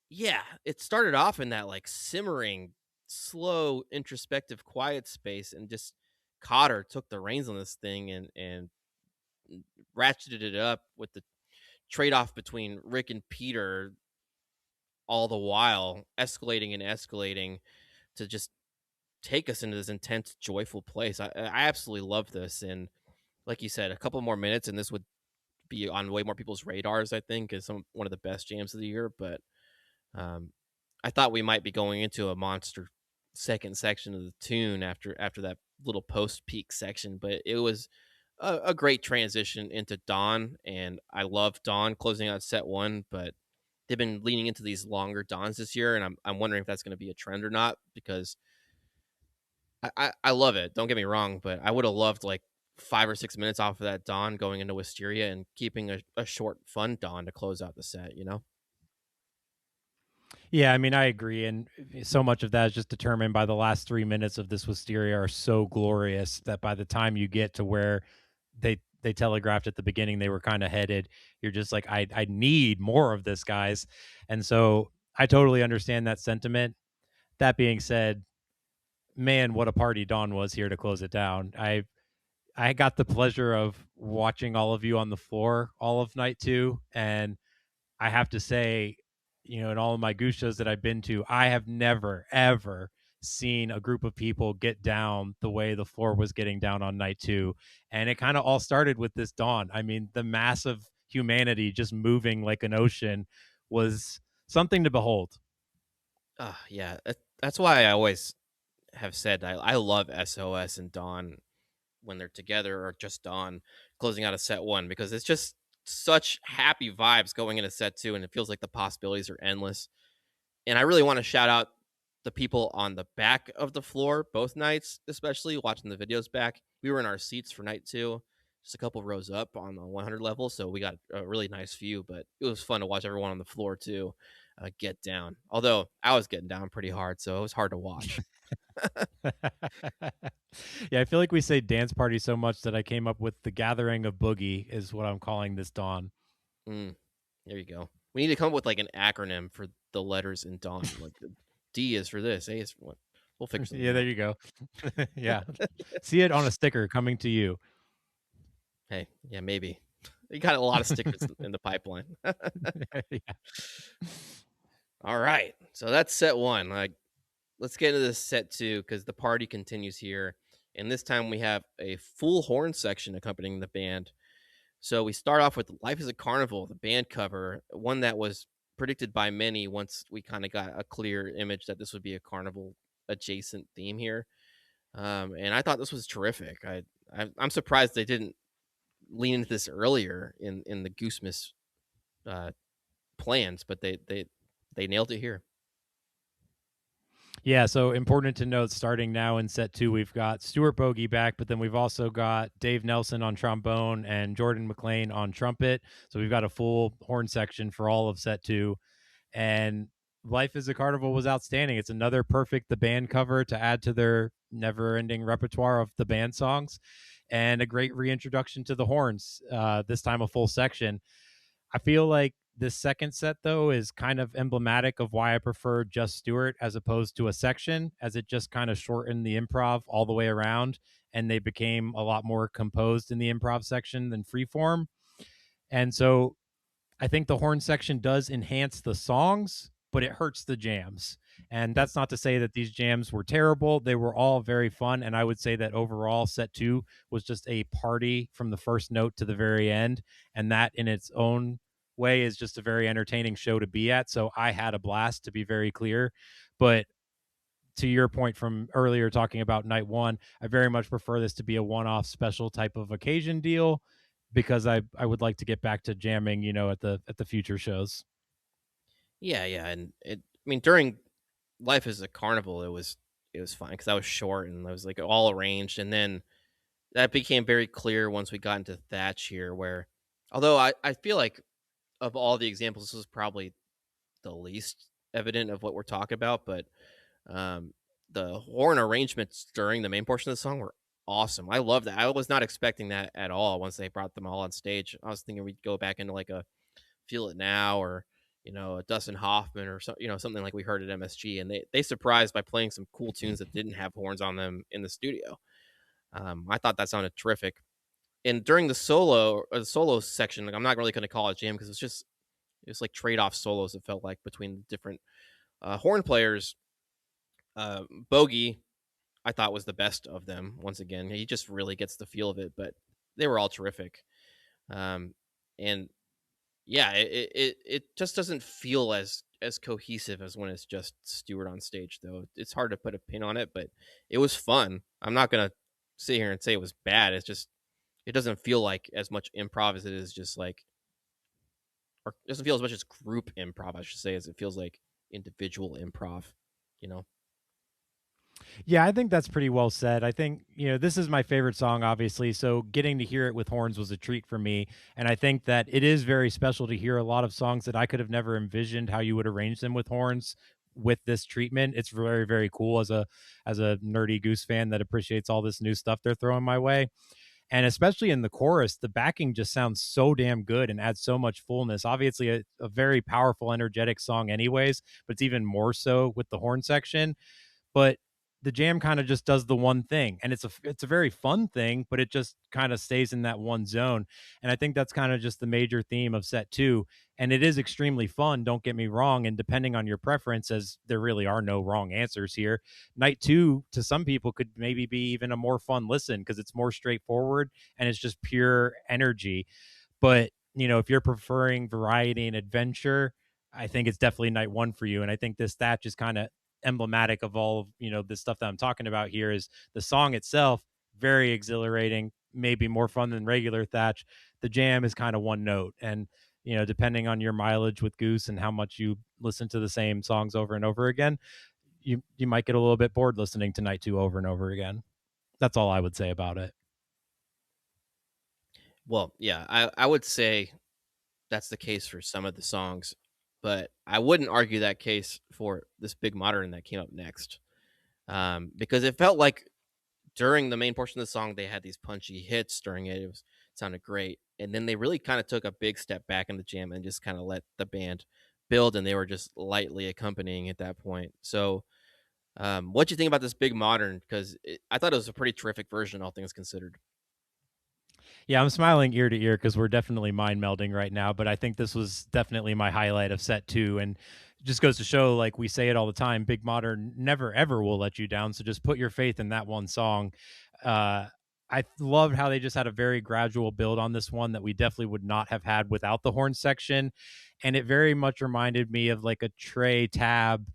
yeah, it started off in that like simmering, slow, introspective, quiet space, and just Cotter took the reins on this thing and ratcheted it up with the trade off between Rick and Peter, all the while escalating and escalating to just take us into this intense, joyful place. I absolutely love this, and like you said, a couple more minutes, and this would be on way more people's radars. I think is one of the best jams of the year. But um, I thought we might be going into a monster second section of the tune after that little post peak section, but it was a great transition into Dawn, and I love Dawn closing out set one, but they've been leaning into these longer Dawns this year, and I'm wondering if that's going to be a trend or not because I love it. Don't get me wrong, but I would have loved like 5 or 6 minutes off of that Dawn going into Wisteria and keeping a short, fun Dawn to close out the set, you know? Yeah, I mean, I agree, and so much of that is just determined by the last 3 minutes of this Wisteria are so glorious that by the time you get to where they telegraphed at the beginning they were kind of headed, you're just like, I need more of this, guys. And so I totally understand that sentiment. That being said, man, what a party Dawn was here to close it down. I got the pleasure of watching all of you on the floor all of night two, and I have to say, in all of my goose shows that I've been to, I have never, ever seen a group of people get down the way the floor was getting down on night two. And it kind of all started with this Dawn. I mean, the mass of humanity just moving like an ocean was something to behold. Yeah, that's why I always have said I love SOS and Dawn when they're together or just Dawn closing out a set one because it's just such happy vibes going into set two, and it feels like the possibilities are endless. And I really want to shout out the people on the back of the floor both nights, especially watching the videos back. We were in our seats for night two, just a couple rows up on the 100 level, so we got a really nice view. But it was fun to watch everyone on the floor too get down. Although I was getting down pretty hard, so it was hard to watch. Yeah, I feel like we say dance party so much that I came up with the gathering of boogie is what I'm calling this Dawn. Mm, there you go. We need to come up with like an acronym for the letters in Dawn. Like the D is for this, A is for what. We'll figure something Yeah, there out. you go. Yeah. See it on a sticker coming to you. Hey, yeah, maybe. You got a lot of stickers in the pipeline. Yeah. All right. So that's set one. Like, let's get into this set two because the party continues here. And this time we have a full horn section accompanying the band. So we start off with Life is a Carnival, the band cover, one that was predicted by many once we kind of got a clear image that this would be a carnival adjacent theme here. And I thought this was terrific. I'm surprised they didn't lean into this earlier in the Goosemas uh, plans, but they nailed it here. Yeah, so important to note starting now in set two, we've got Stuart Bogey back, but then we've also got Dave Nelson on trombone and Jordan McLean on trumpet. So we've got a full horn section for all of set two. And Life is a Carnival was outstanding. It's another perfect the band cover to add to their never ending repertoire of the band songs. and a great reintroduction to the horns, this time a full section. I feel like this second set, though, is kind of emblematic of why I prefer Just Stewart as opposed to a section, as it just kind of shortened the improv all the way around, and they became a lot more composed in the improv section than freeform. And so I think the horn section does enhance the songs, but it hurts the jams. And that's not to say that these jams were terrible. They were all very fun. And I would say that overall, set two was just a party from the first note to the very end. And that in its own way is just a very entertaining show to be at. So I had a blast, to be very clear. But to your point from earlier talking about night one, I very much prefer this to be a one-off special type of occasion deal because I would like to get back to jamming, at the future shows. Yeah, yeah, and I mean, during Life as a Carnival, it was fine because I was short and I was like all arranged, and then that became very clear once we got into Thatch here, where although I feel like of all the examples, this was probably the least evident of what we're talking about, but um, the horn arrangements during the main portion of the song were awesome. I love that. I was not expecting that at all once they brought them all on stage. I was thinking we'd go back into like a Feel It Now or a Dustin Hoffman or something like we heard at MSG, and they surprised by playing some cool tunes that didn't have horns on them in the studio. I thought that sounded terrific. And during the solo section, like I'm not really going to call it jam because it's like trade off solos. It felt like between different horn players. Bogey, I thought was the best of them. Once again, he just really gets the feel of it, but they were all terrific. Um, and yeah, it just doesn't feel as cohesive as when it's just Stewart on stage, though. It's hard to put a pin on it, but it was fun. I'm not gonna sit here and say it was bad. It's just it doesn't feel like as much improv as it is just like, or it doesn't feel as much as group improv, I should say, as it feels like individual improv. You know, Yeah, I think that's pretty well said. I think, this is my favorite song, obviously. So getting to hear it with horns was a treat for me. And I think that it is very special to hear a lot of songs that I could have never envisioned how you would arrange them with horns with this treatment. It's very, very cool as a nerdy Goose fan that appreciates all this new stuff they're throwing my way. And especially in the chorus, the backing just sounds so damn good and adds so much fullness. Obviously, a very powerful, energetic song, anyways, but it's even more so with the horn section. But the jam kind of just does the one thing, and it's a very fun thing, but it just kind of stays in that one zone. And I think that's kind of just the major theme of set two. And it is extremely fun, don't get me wrong, and depending on your preference, as there really are no wrong answers here, night two to some people could maybe be even a more fun listen because it's more straightforward and it's just pure energy. But, if you're preferring variety and adventure, I think it's definitely night one for you. And I think this Thatch is kind of emblematic of all of, the stuff that I'm talking about here. Is the song itself very exhilarating, maybe more fun than regular Thatch. The jam is kind of one note. And, depending on your mileage with Goose and how much you listen to the same songs over and over again, you might get a little bit bored listening to night two over and over again. That's all I would say about it. well, yeah, I would say that's the case for some of the songs, but I wouldn't argue that case for this big modern that came up next. Because it felt like during the main portion of the song, they had these punchy hits during it. It sounded great. And then they really kind of took a big step back in the jam and just kind of let the band build, and they were just lightly accompanying at that point. So, what do you think about this big modern? Because I thought it was a pretty terrific version, all things considered. Yeah, I'm smiling ear to ear because we're definitely mind melding right now. But I think this was definitely my highlight of set two. And it just goes to show, like we say it all the time, Big Modern never ever will let you down. So just put your faith in that one song. Uh, I loved how they just had a very gradual build on this one that we definitely would not have had without the horn section. And it very much reminded me of like a Trey Tab,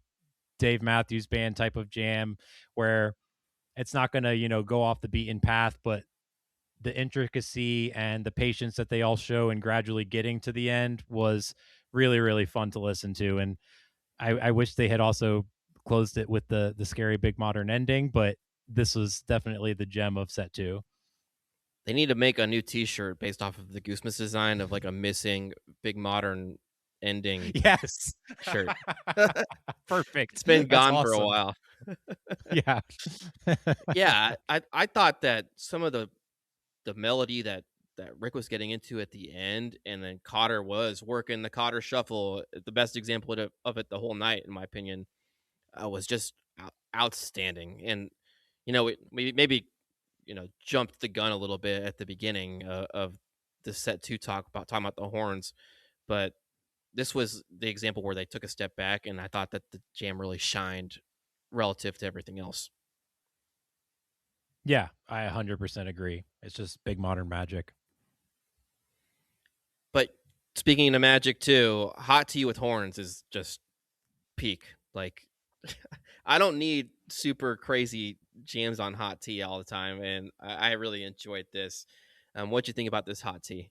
Dave Matthews Band type of jam where it's not going to, go off the beaten path, but the intricacy and the patience that they all show in gradually getting to the end was really, really fun to listen to. And I wish they had also closed it with the scary big modern ending, but this was definitely the gem of set two. They need to make a new T-shirt based off of the Goosemas design of like a missing big modern ending Yes. shirt. Perfect. It's been That's gone for a awesome. while. Yeah. Yeah, I thought that some of the the melody that Rick was getting into at the end, and then Cotter was working the Cotter shuffle. The best example of it the whole night, in my opinion, was just outstanding. And we maybe jumped the gun a little bit at the beginning of the set two talk about talking about the horns, but this was the example where they took a step back, and I thought that the jam really shined relative to everything else. Yeah, I 100% agree. It's just big modern magic. But speaking of magic too, hot tea with horns is just peak. Like I don't need super crazy jams on hot tea all the time, and I really enjoyed this. What'd you think about this hot tea?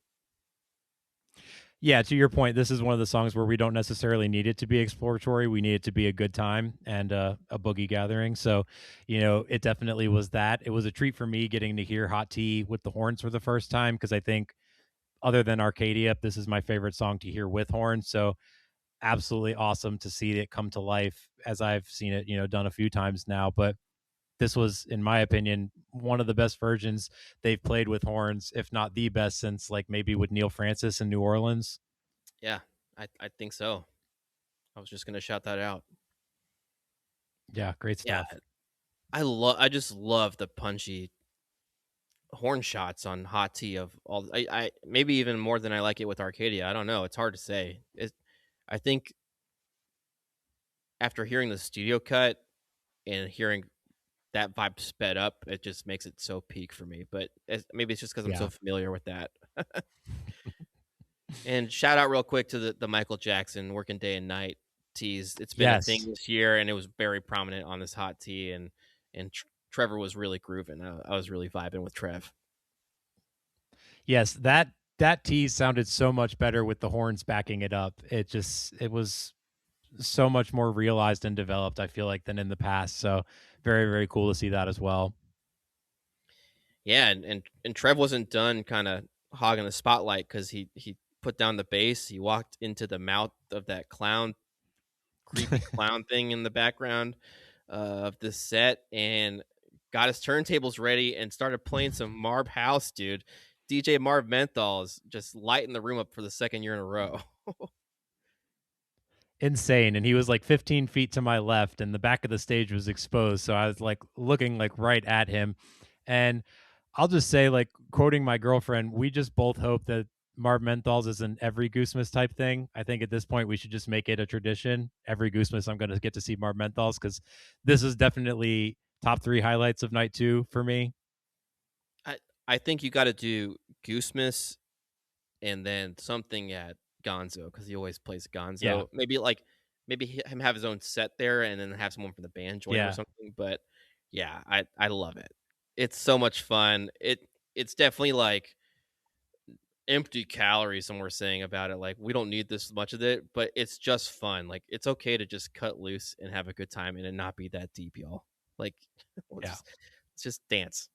Yeah, to your point, this is one of the songs where we don't necessarily need it to be exploratory. We need it to be a good time and a boogie gathering. So, it definitely was that. It was a treat for me getting to hear Hot Tea with the horns for the first time because I think, other than Arcadia, this is my favorite song to hear with horns. So, absolutely awesome to see it come to life as I've seen it, done a few times now. But this was, in my opinion, one of the best versions they've played with horns, if not the best since like maybe with Neil Francis in New Orleans. Yeah, I think so. I was just gonna shout that out. Yeah, great Yeah, stuff. I just love the punchy horn shots on hot tea of all. I maybe even more than I like it with Arcadia. I don't know. It's hard to say. I think after hearing the studio cut and hearing that vibe sped up, it just makes it so peak for me. But maybe it's just because I'm so Yeah. familiar with that. And shout out real quick to the Michael Jackson "Working Day and Night" tease. It's been a thing Yes. this year, and it was very prominent on this hot tea. And Trevor was really grooving. I was really vibing with Trev. Yes, that tease sounded so much better with the horns backing it up. It was so much more realized and developed, I feel like, than in the past. So very, very cool to see that as well. Yeah, and Trev wasn't done kind of hogging the spotlight because he put down the bass. He walked into the mouth of that creepy clown thing in the background of the set, and got his turntables ready and started playing some Marv House, dude. DJ Marv Menthol is just lighting the room up for the second year in a row. Insane. And he was like 15 feet to my left, and the back of the stage was exposed. So I was like looking like right at him. And I'll just say, like, quoting my girlfriend, we just both hope that Marv Menthols is an every Goosemas type thing. I think at this point we should just make it a tradition. Every Goosemas, I'm going to get to see Marv Menthols because this is definitely top three highlights of night two for me. I I think you got to do Goosemas and then something at Gonzo because he always plays Yeah. Gonzo. Maybe him have his own set there and then have someone from the band join him or Yeah. something. But yeah, I love it. It's so much fun. It's definitely like empty calories. Some were saying about it, like we don't need this much of it, but it's just fun. Like it's okay to just cut loose and have a good time and it not be that deep, y'all. Like Yeah. let's just dance.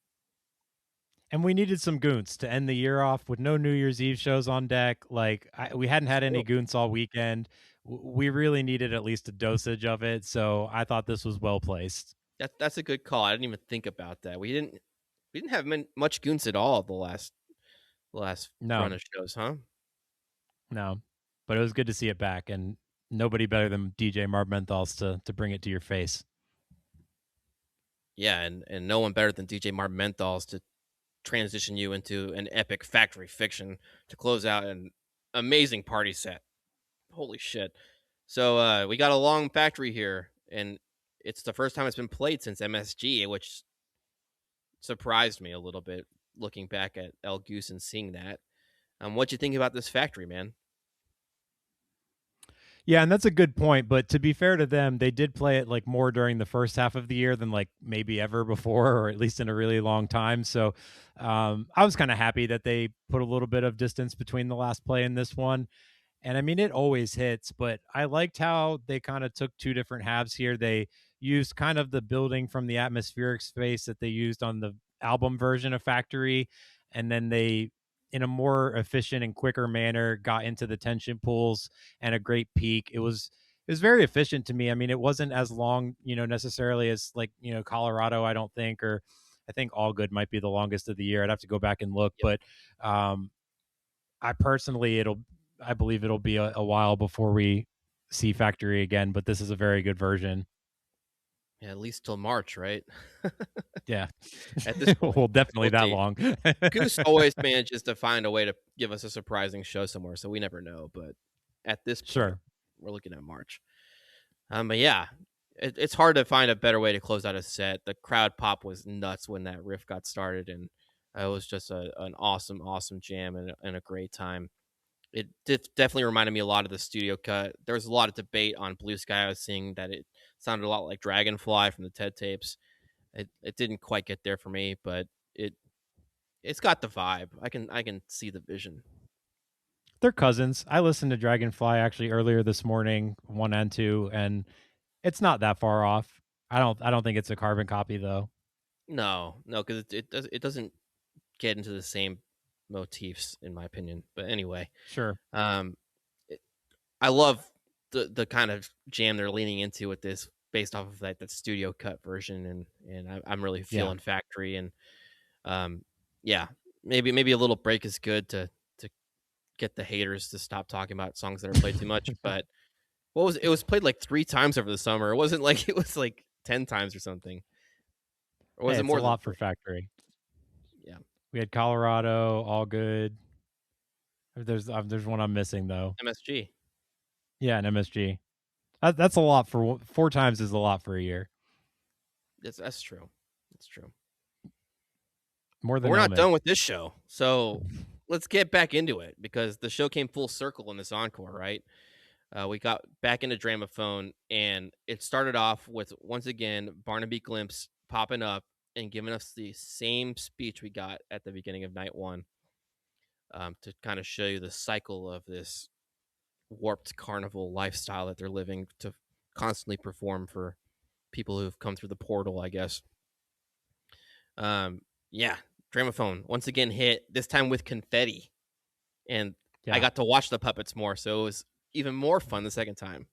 And we needed some goons to end the year off with no New Year's Eve shows on deck. Like we hadn't had any True. goons all weekend. We really needed at least a dosage of it. So I thought this was well placed. That's a good call. I didn't even think about that. We didn't have much goons at all the last run No, of shows, huh? no, but it was good to see it back, and nobody better than DJ Marv Menthols to bring it to your face. Yeah, and no one better than DJ Martin Menthols to transition you into an epic factory fiction to close out an amazing party set. Holy shit. So we got a long factory here, and it's the first time it's been played since MSG, which surprised me a little bit looking back at El Goose and seeing that. What'd you think about this factory, man? Yeah, and that's a good point. But to be fair to them, they did play it like more during the first half of the year than like maybe ever before, or at least in a really long time. So I was kind of happy that they put a little bit of distance between the last play and this one. And I mean, it always hits, but I liked how they kind of took two different halves here. They used kind of the building from the atmospheric space that they used on the album version of Factory. And then they, in a more efficient and quicker manner, got into the tension pools and a great peak. It was very efficient to me. I mean, it wasn't as long, necessarily as like, Colorado, I don't think, or I think All Good might be the longest of the year. I'd have to go back and look, Yep. but um, I personally, I believe it'll be a while before we see Factory again. But this is a very good version. Yeah, at least till March, right? Yeah, At this point, well, definitely we'll that see. long. Goose always manages to find a way to give us a surprising show somewhere, so we never know. But at this point, Sure. we're looking at March. But yeah, it's hard to find a better way to close out a set. The crowd pop was nuts when that riff got started, and it was just an awesome, awesome jam and a great time. It definitely reminded me a lot of the studio cut. There was a lot of debate on Blue Sky. I was seeing that it sounded a lot like Dragonfly from the TED tapes. It didn't quite get there for me, but it it's got the vibe. I can see the vision. They're cousins. I listened to Dragonfly actually earlier this morning, 1 and 2, and it's not that far off. I don't think it's a carbon copy though. No, no, because it doesn't get into the same motifs in my opinion. But anyway, Sure. um, it, I love the kind of jam they're leaning into with this, based off of that studio cut version, and I'm really Yeah. feeling Factory, and um, yeah, maybe a little break is good to get the haters to stop talking about songs that are played too much. But it was played like 3 times over the summer. It wasn't like it was like 10 times or something, or was Hey, it it's a more than lot for three? Factory. Yeah, We had Colorado, All Good. There's one I'm missing though. MSG. Yeah, an MSG. That's a lot for 4 times is a lot for a year. That's true. That's true. More But than we're not Elmick. done with this show. So let's get back into it, because the show came full circle in this encore, right? We got back into Dramaphone, and it started off with, once again, Barnaby Glimpse popping up and giving us the same speech we got at the beginning of night one, to kind of show you the cycle of this warped carnival lifestyle that they're living, to constantly perform for people who've come through the portal, I guess. Yeah, Dramaphone once again hit, this time with confetti, and I Yeah. got to watch the puppets more, so it was even more fun the second time.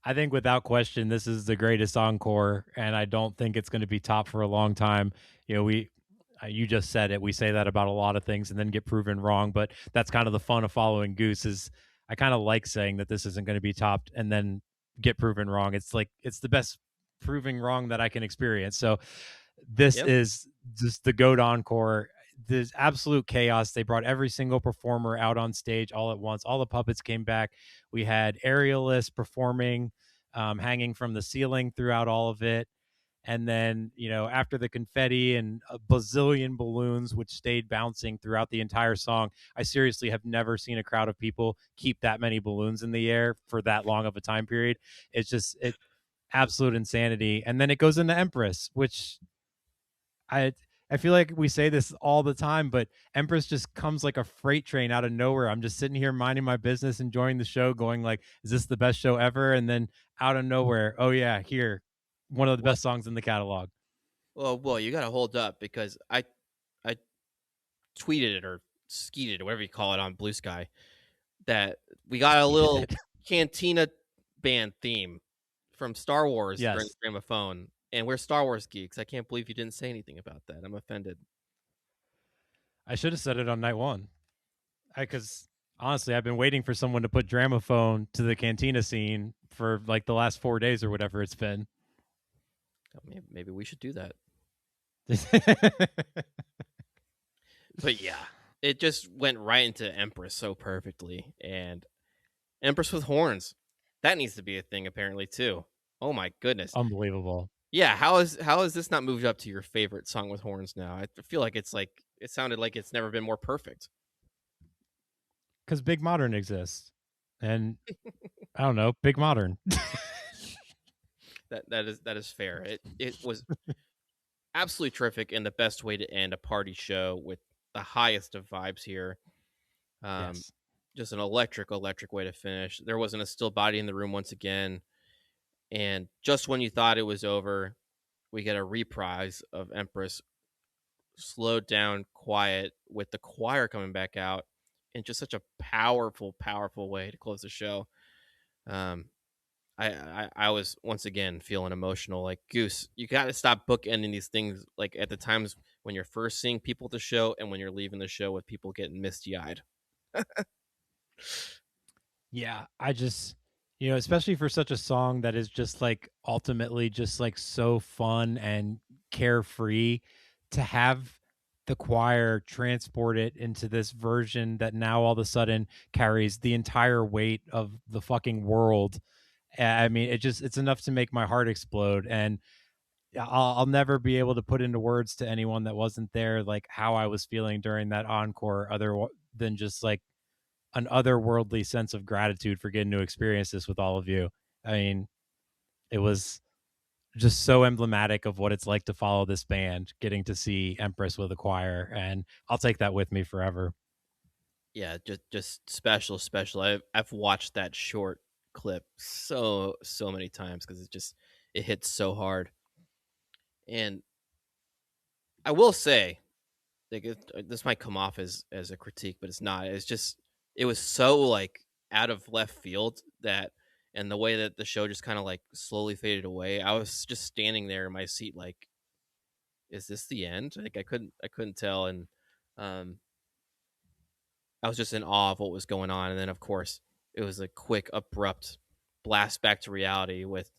I think without question, this is the greatest encore, and I don't think it's going to be top for a long time. You just said it. We say that about a lot of things and then get proven wrong, but that's kind of the fun of following Goose. Is I kind of like saying that this isn't going to be topped and then get proven wrong. It's like it's the best proving wrong that I can experience. So this Yep. is just the goat encore. There's absolute chaos. They brought every single performer out on stage all at once. All the puppets came back. We had aerialists performing, hanging from the ceiling throughout all of it. And then, after the confetti and a bazillion balloons, which stayed bouncing throughout the entire song, I seriously have never seen a crowd of people keep that many balloons in the air for that long of a time period. It's just absolute insanity. And then it goes into Empress, which I I feel like we say this all the time, but Empress just comes like a freight train out of nowhere. I'm just sitting here minding my business, enjoying the show, going like, "Is this the best show ever?" And then out of nowhere, oh yeah, here, one of the What? best songs in the catalog. Well, you got to hold up, because I tweeted it or skeeted, or whatever you call it, on Blue Sky, that we got a He did little it. cantina band theme from Star Wars during Yes, the Gramophone, and we're Star Wars geeks. I can't believe you didn't say anything about that. I'm offended. I should have said it on night one. Because honestly, I've been waiting for someone to put Dramophone to the cantina scene for like the last 4 days or whatever it's been. Maybe we should do that. But yeah, it just went right into Empress so perfectly, and Empress with horns. That needs to be a thing apparently too. Oh my goodness. Unbelievable. Yeah, how is this not moved up to your favorite song with horns now? I feel like it sounded like it's never been more perfect. Because Big Modern exists. And I don't know, Big Modern. That is fair. It was absolutely terrific, and the best way to end a party show, with the highest of vibes here. Um, Yes. just an electric way to finish. There wasn't a still body in the room once again, and just when you thought it was over, we get a reprise of Empress, slowed down, quiet, with the choir coming back out in just such a powerful, powerful way to close the show. Um, I was once again feeling emotional. Like Goose, you got to stop bookending these things like at the times when you're first seeing people at the show and when you're leaving the show with people getting misty eyed. Yeah, I just, especially for such a song that is just like ultimately just like so fun and carefree, to have the choir transport it into this version that now all of a sudden carries the entire weight of the fucking world. I mean, it's enough to make my heart explode. And I'll never be able to put into words to anyone that wasn't there, like how I was feeling during that encore, other than just like an otherworldly sense of gratitude for getting to experience this with all of you. I mean, it was just so emblematic of what it's like to follow this band, getting to see Empress with a choir, and I'll take that with me forever. Yeah, just special, special. I've watched that short clip so many times because it hits so hard. And I will say, like this might come off as a critique, but it's not. It's just it was so like out of left field that, and the way that the show just kind of like slowly faded away. I was just standing there in my seat, like, is this the end? Like I couldn't tell, and um, I was just in awe of what was going on. And then of course it was a quick, abrupt blast back to reality with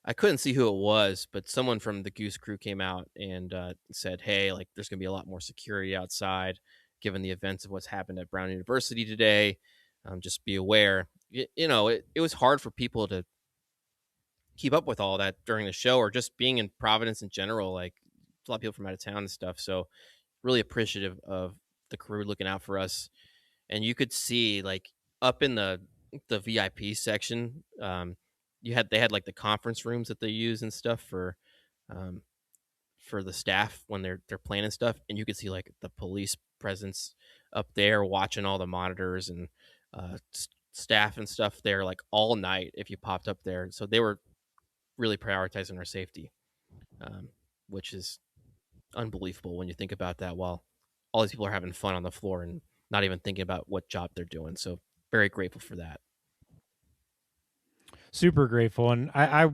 I couldn't see who it was, but someone from the Goose Crew came out and said, "Hey, like, there's gonna be a lot more security outside, given the events of what's happened at Brown University today. Just be aware." It was hard for people to keep up with all that during the show, or just being in Providence in general. Like, a lot of people from out of town and stuff. So, really appreciative of the crew looking out for us. And you could see like up in the VIP section, they had like the conference rooms that they use and stuff um, for the staff when they're planning stuff, and you could see like the police presence up there watching all the monitors and staff and stuff there like all night if you popped up there. So they were really prioritizing our safety, um, which is unbelievable when you think about that. While all these people are having fun on the floor and not even thinking about what job they're doing. So very grateful for that. Super grateful. And I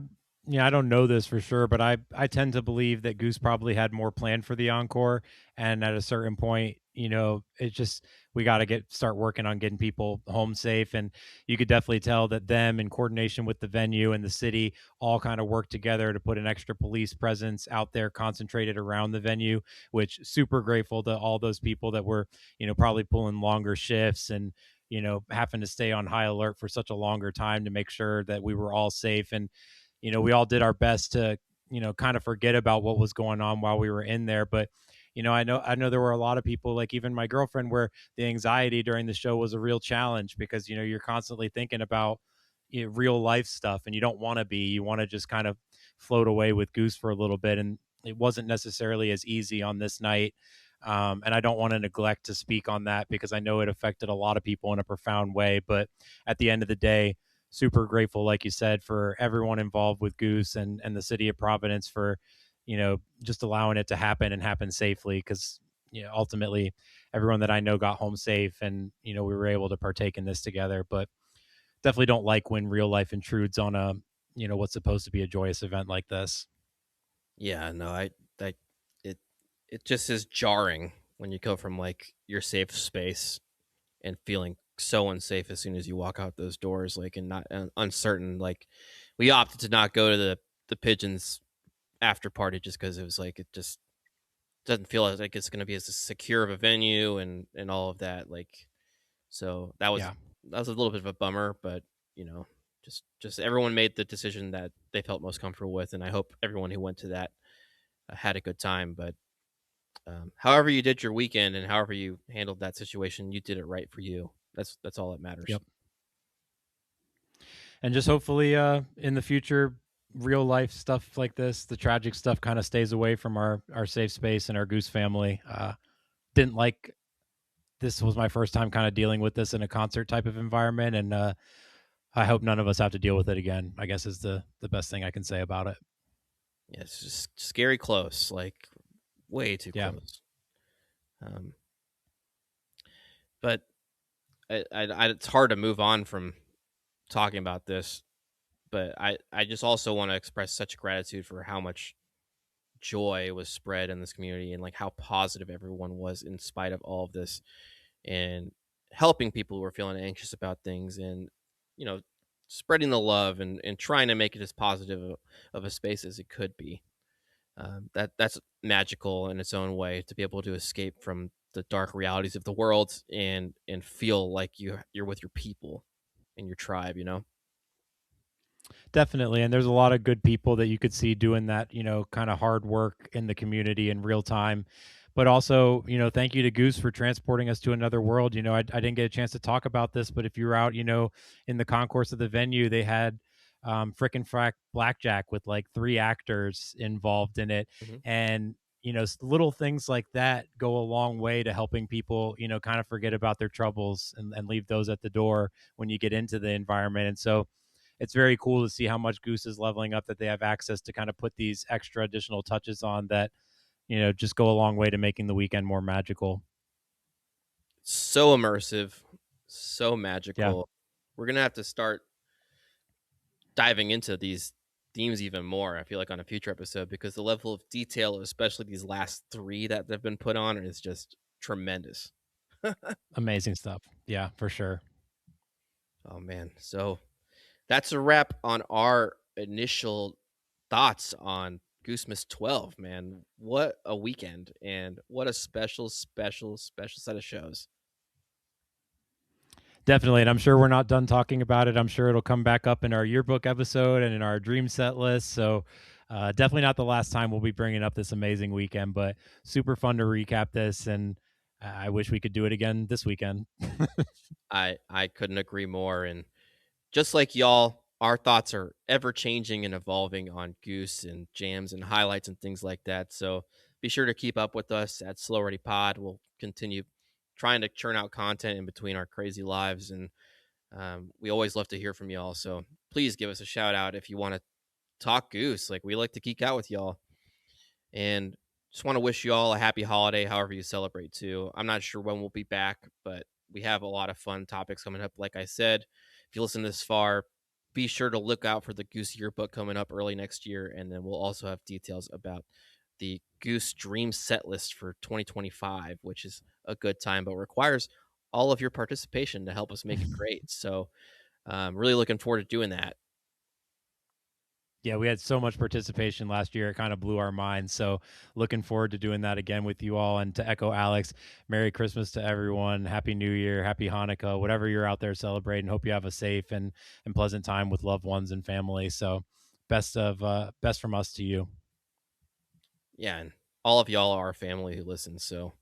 don't know this for sure, but I tend to believe that Goose probably had more planned for the encore. And at a certain point, it just, we got to start working on getting people home safe. And you could definitely tell that them, in coordination with the venue and the city, all kind of work together to put an extra police presence out there concentrated around the venue, which super grateful to all those people that were, probably pulling longer shifts and, having to stay on high alert for such a longer time to make sure that we were all safe. And, we all did our best to, kind of forget about what was going on while we were in there. But, I know there were a lot of people, like even my girlfriend, where the anxiety during the show was a real challenge because, you're constantly thinking about real life stuff and you don't want to be, you want to just kind of float away with Goose for a little bit. And it wasn't necessarily as easy on this night. And I don't want to neglect to speak on that because I know it affected a lot of people in a profound way. But at the end of the day, super grateful, like you said, for everyone involved with Goose and the city of Providence for, just allowing it to happen and happen safely. Because, ultimately everyone that I know got home safe and, we were able to partake in this together. But definitely don't like when real life intrudes on a, what's supposed to be a joyous event like this. Yeah, no, I it it just is jarring when you go from like your safe space and feeling so unsafe as soon as you walk out those doors, like, and not uncertain. Like, we opted to not go to the pigeons after party just because it was like it just doesn't feel like it's going to be as secure of a venue and all of that. Like, so Yeah. that was a little bit of a bummer, but you know, just everyone made the decision that they felt most comfortable with, and I hope everyone who went to that had a good time. But however you did your weekend and however you handled that situation, you did it right for you. That's all that matters. Yep. And just hopefully in the future, real life stuff like this, the tragic stuff, kind of stays away from our safe space and our Goose family. Didn't like, this was my first time kind of dealing with this in a concert type of environment, and I hope none of us have to deal with it again, I guess, is the best thing I can say about it. Yeah, it's just scary close, like way too Yeah. close. Um, but it's hard to move on from talking about this but I just also want to express such gratitude for how much joy was spread in this community and like how positive everyone was in spite of all of this, and helping people who are feeling anxious about things, and you know spreading the love, and trying to make it as positive of a space as it could be. That's magical in its own way, to be able to escape from the dark realities of the world, and feel like you're with your people and your tribe, you know. Definitely, and there's a lot of good people that you could see doing that, kind of hard work in the community in real time. But also, thank you to Goose for transporting us to another world. I didn't get a chance to talk about this, but if you were out, in the concourse of the venue, they had frickin' frack blackjack with like three actors involved in it, Hmm. and little things like that go a long way to helping people, kind of forget about their troubles and leave those at the door when you get into the environment. And so it's very cool to see how much Goose is leveling up, that they have access to kind of put these extra additional touches on that, just go a long way to making the weekend more magical. So immersive, so Yeah. magical. We're gonna have to start diving into these themes even more, I feel like, on a future episode, because the level of detail, especially these last three that have been put on, is just tremendous. Amazing stuff. Yeah, for sure. Oh man. So that's a wrap on our initial thoughts on Goosemas 12, man. What a weekend, and what a special, special, special set of shows. Definitely. And I'm sure we're not done talking about it. I'm sure it'll come back up in our yearbook episode and in our dream set list. So, definitely not the last time we'll be bringing up this amazing weekend, but super fun to recap this. And I wish we could do it again this weekend. I couldn't agree more. And just like y'all, our thoughts are ever changing and evolving on Goose and jams and highlights and things like that. So be sure to keep up with us at Slow Ready Pod. We'll continue trying to churn out content in between our crazy lives, and we always love to hear from y'all. So please give us a shout out if you want to talk Goose. Like, we like to geek out with y'all. And just want to wish you all a happy holiday, however you celebrate too. I'm not sure when we'll be back, but we have a lot of fun topics coming up. Like I said, if you listen this far, be sure to look out for the Goose Yearbook coming up early next year. And then we'll also have details about the Goose Dream set list for 2025, which is a good time, but requires all of your participation to help us make it great. So, really looking forward to doing that. Yeah, we had so much participation last year. It kind of blew our minds. So, looking forward to doing that again with you all. And to echo Alex, Merry Christmas to everyone. Happy New Year, Happy Hanukkah, whatever you're out there celebrating. Hope you have a safe and pleasant time with loved ones and family. So, best from us to you. Yeah, and all of y'all are our family who listens. So,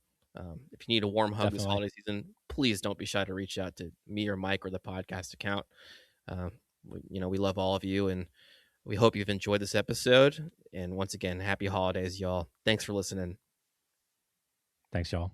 if you need a warm hug this Definitely. holiday season, please don't be shy to reach out to me or Mike or the podcast account. We love all of you, and we hope you've enjoyed this episode. And once again, happy holidays, y'all. Thanks for listening. Thanks, y'all.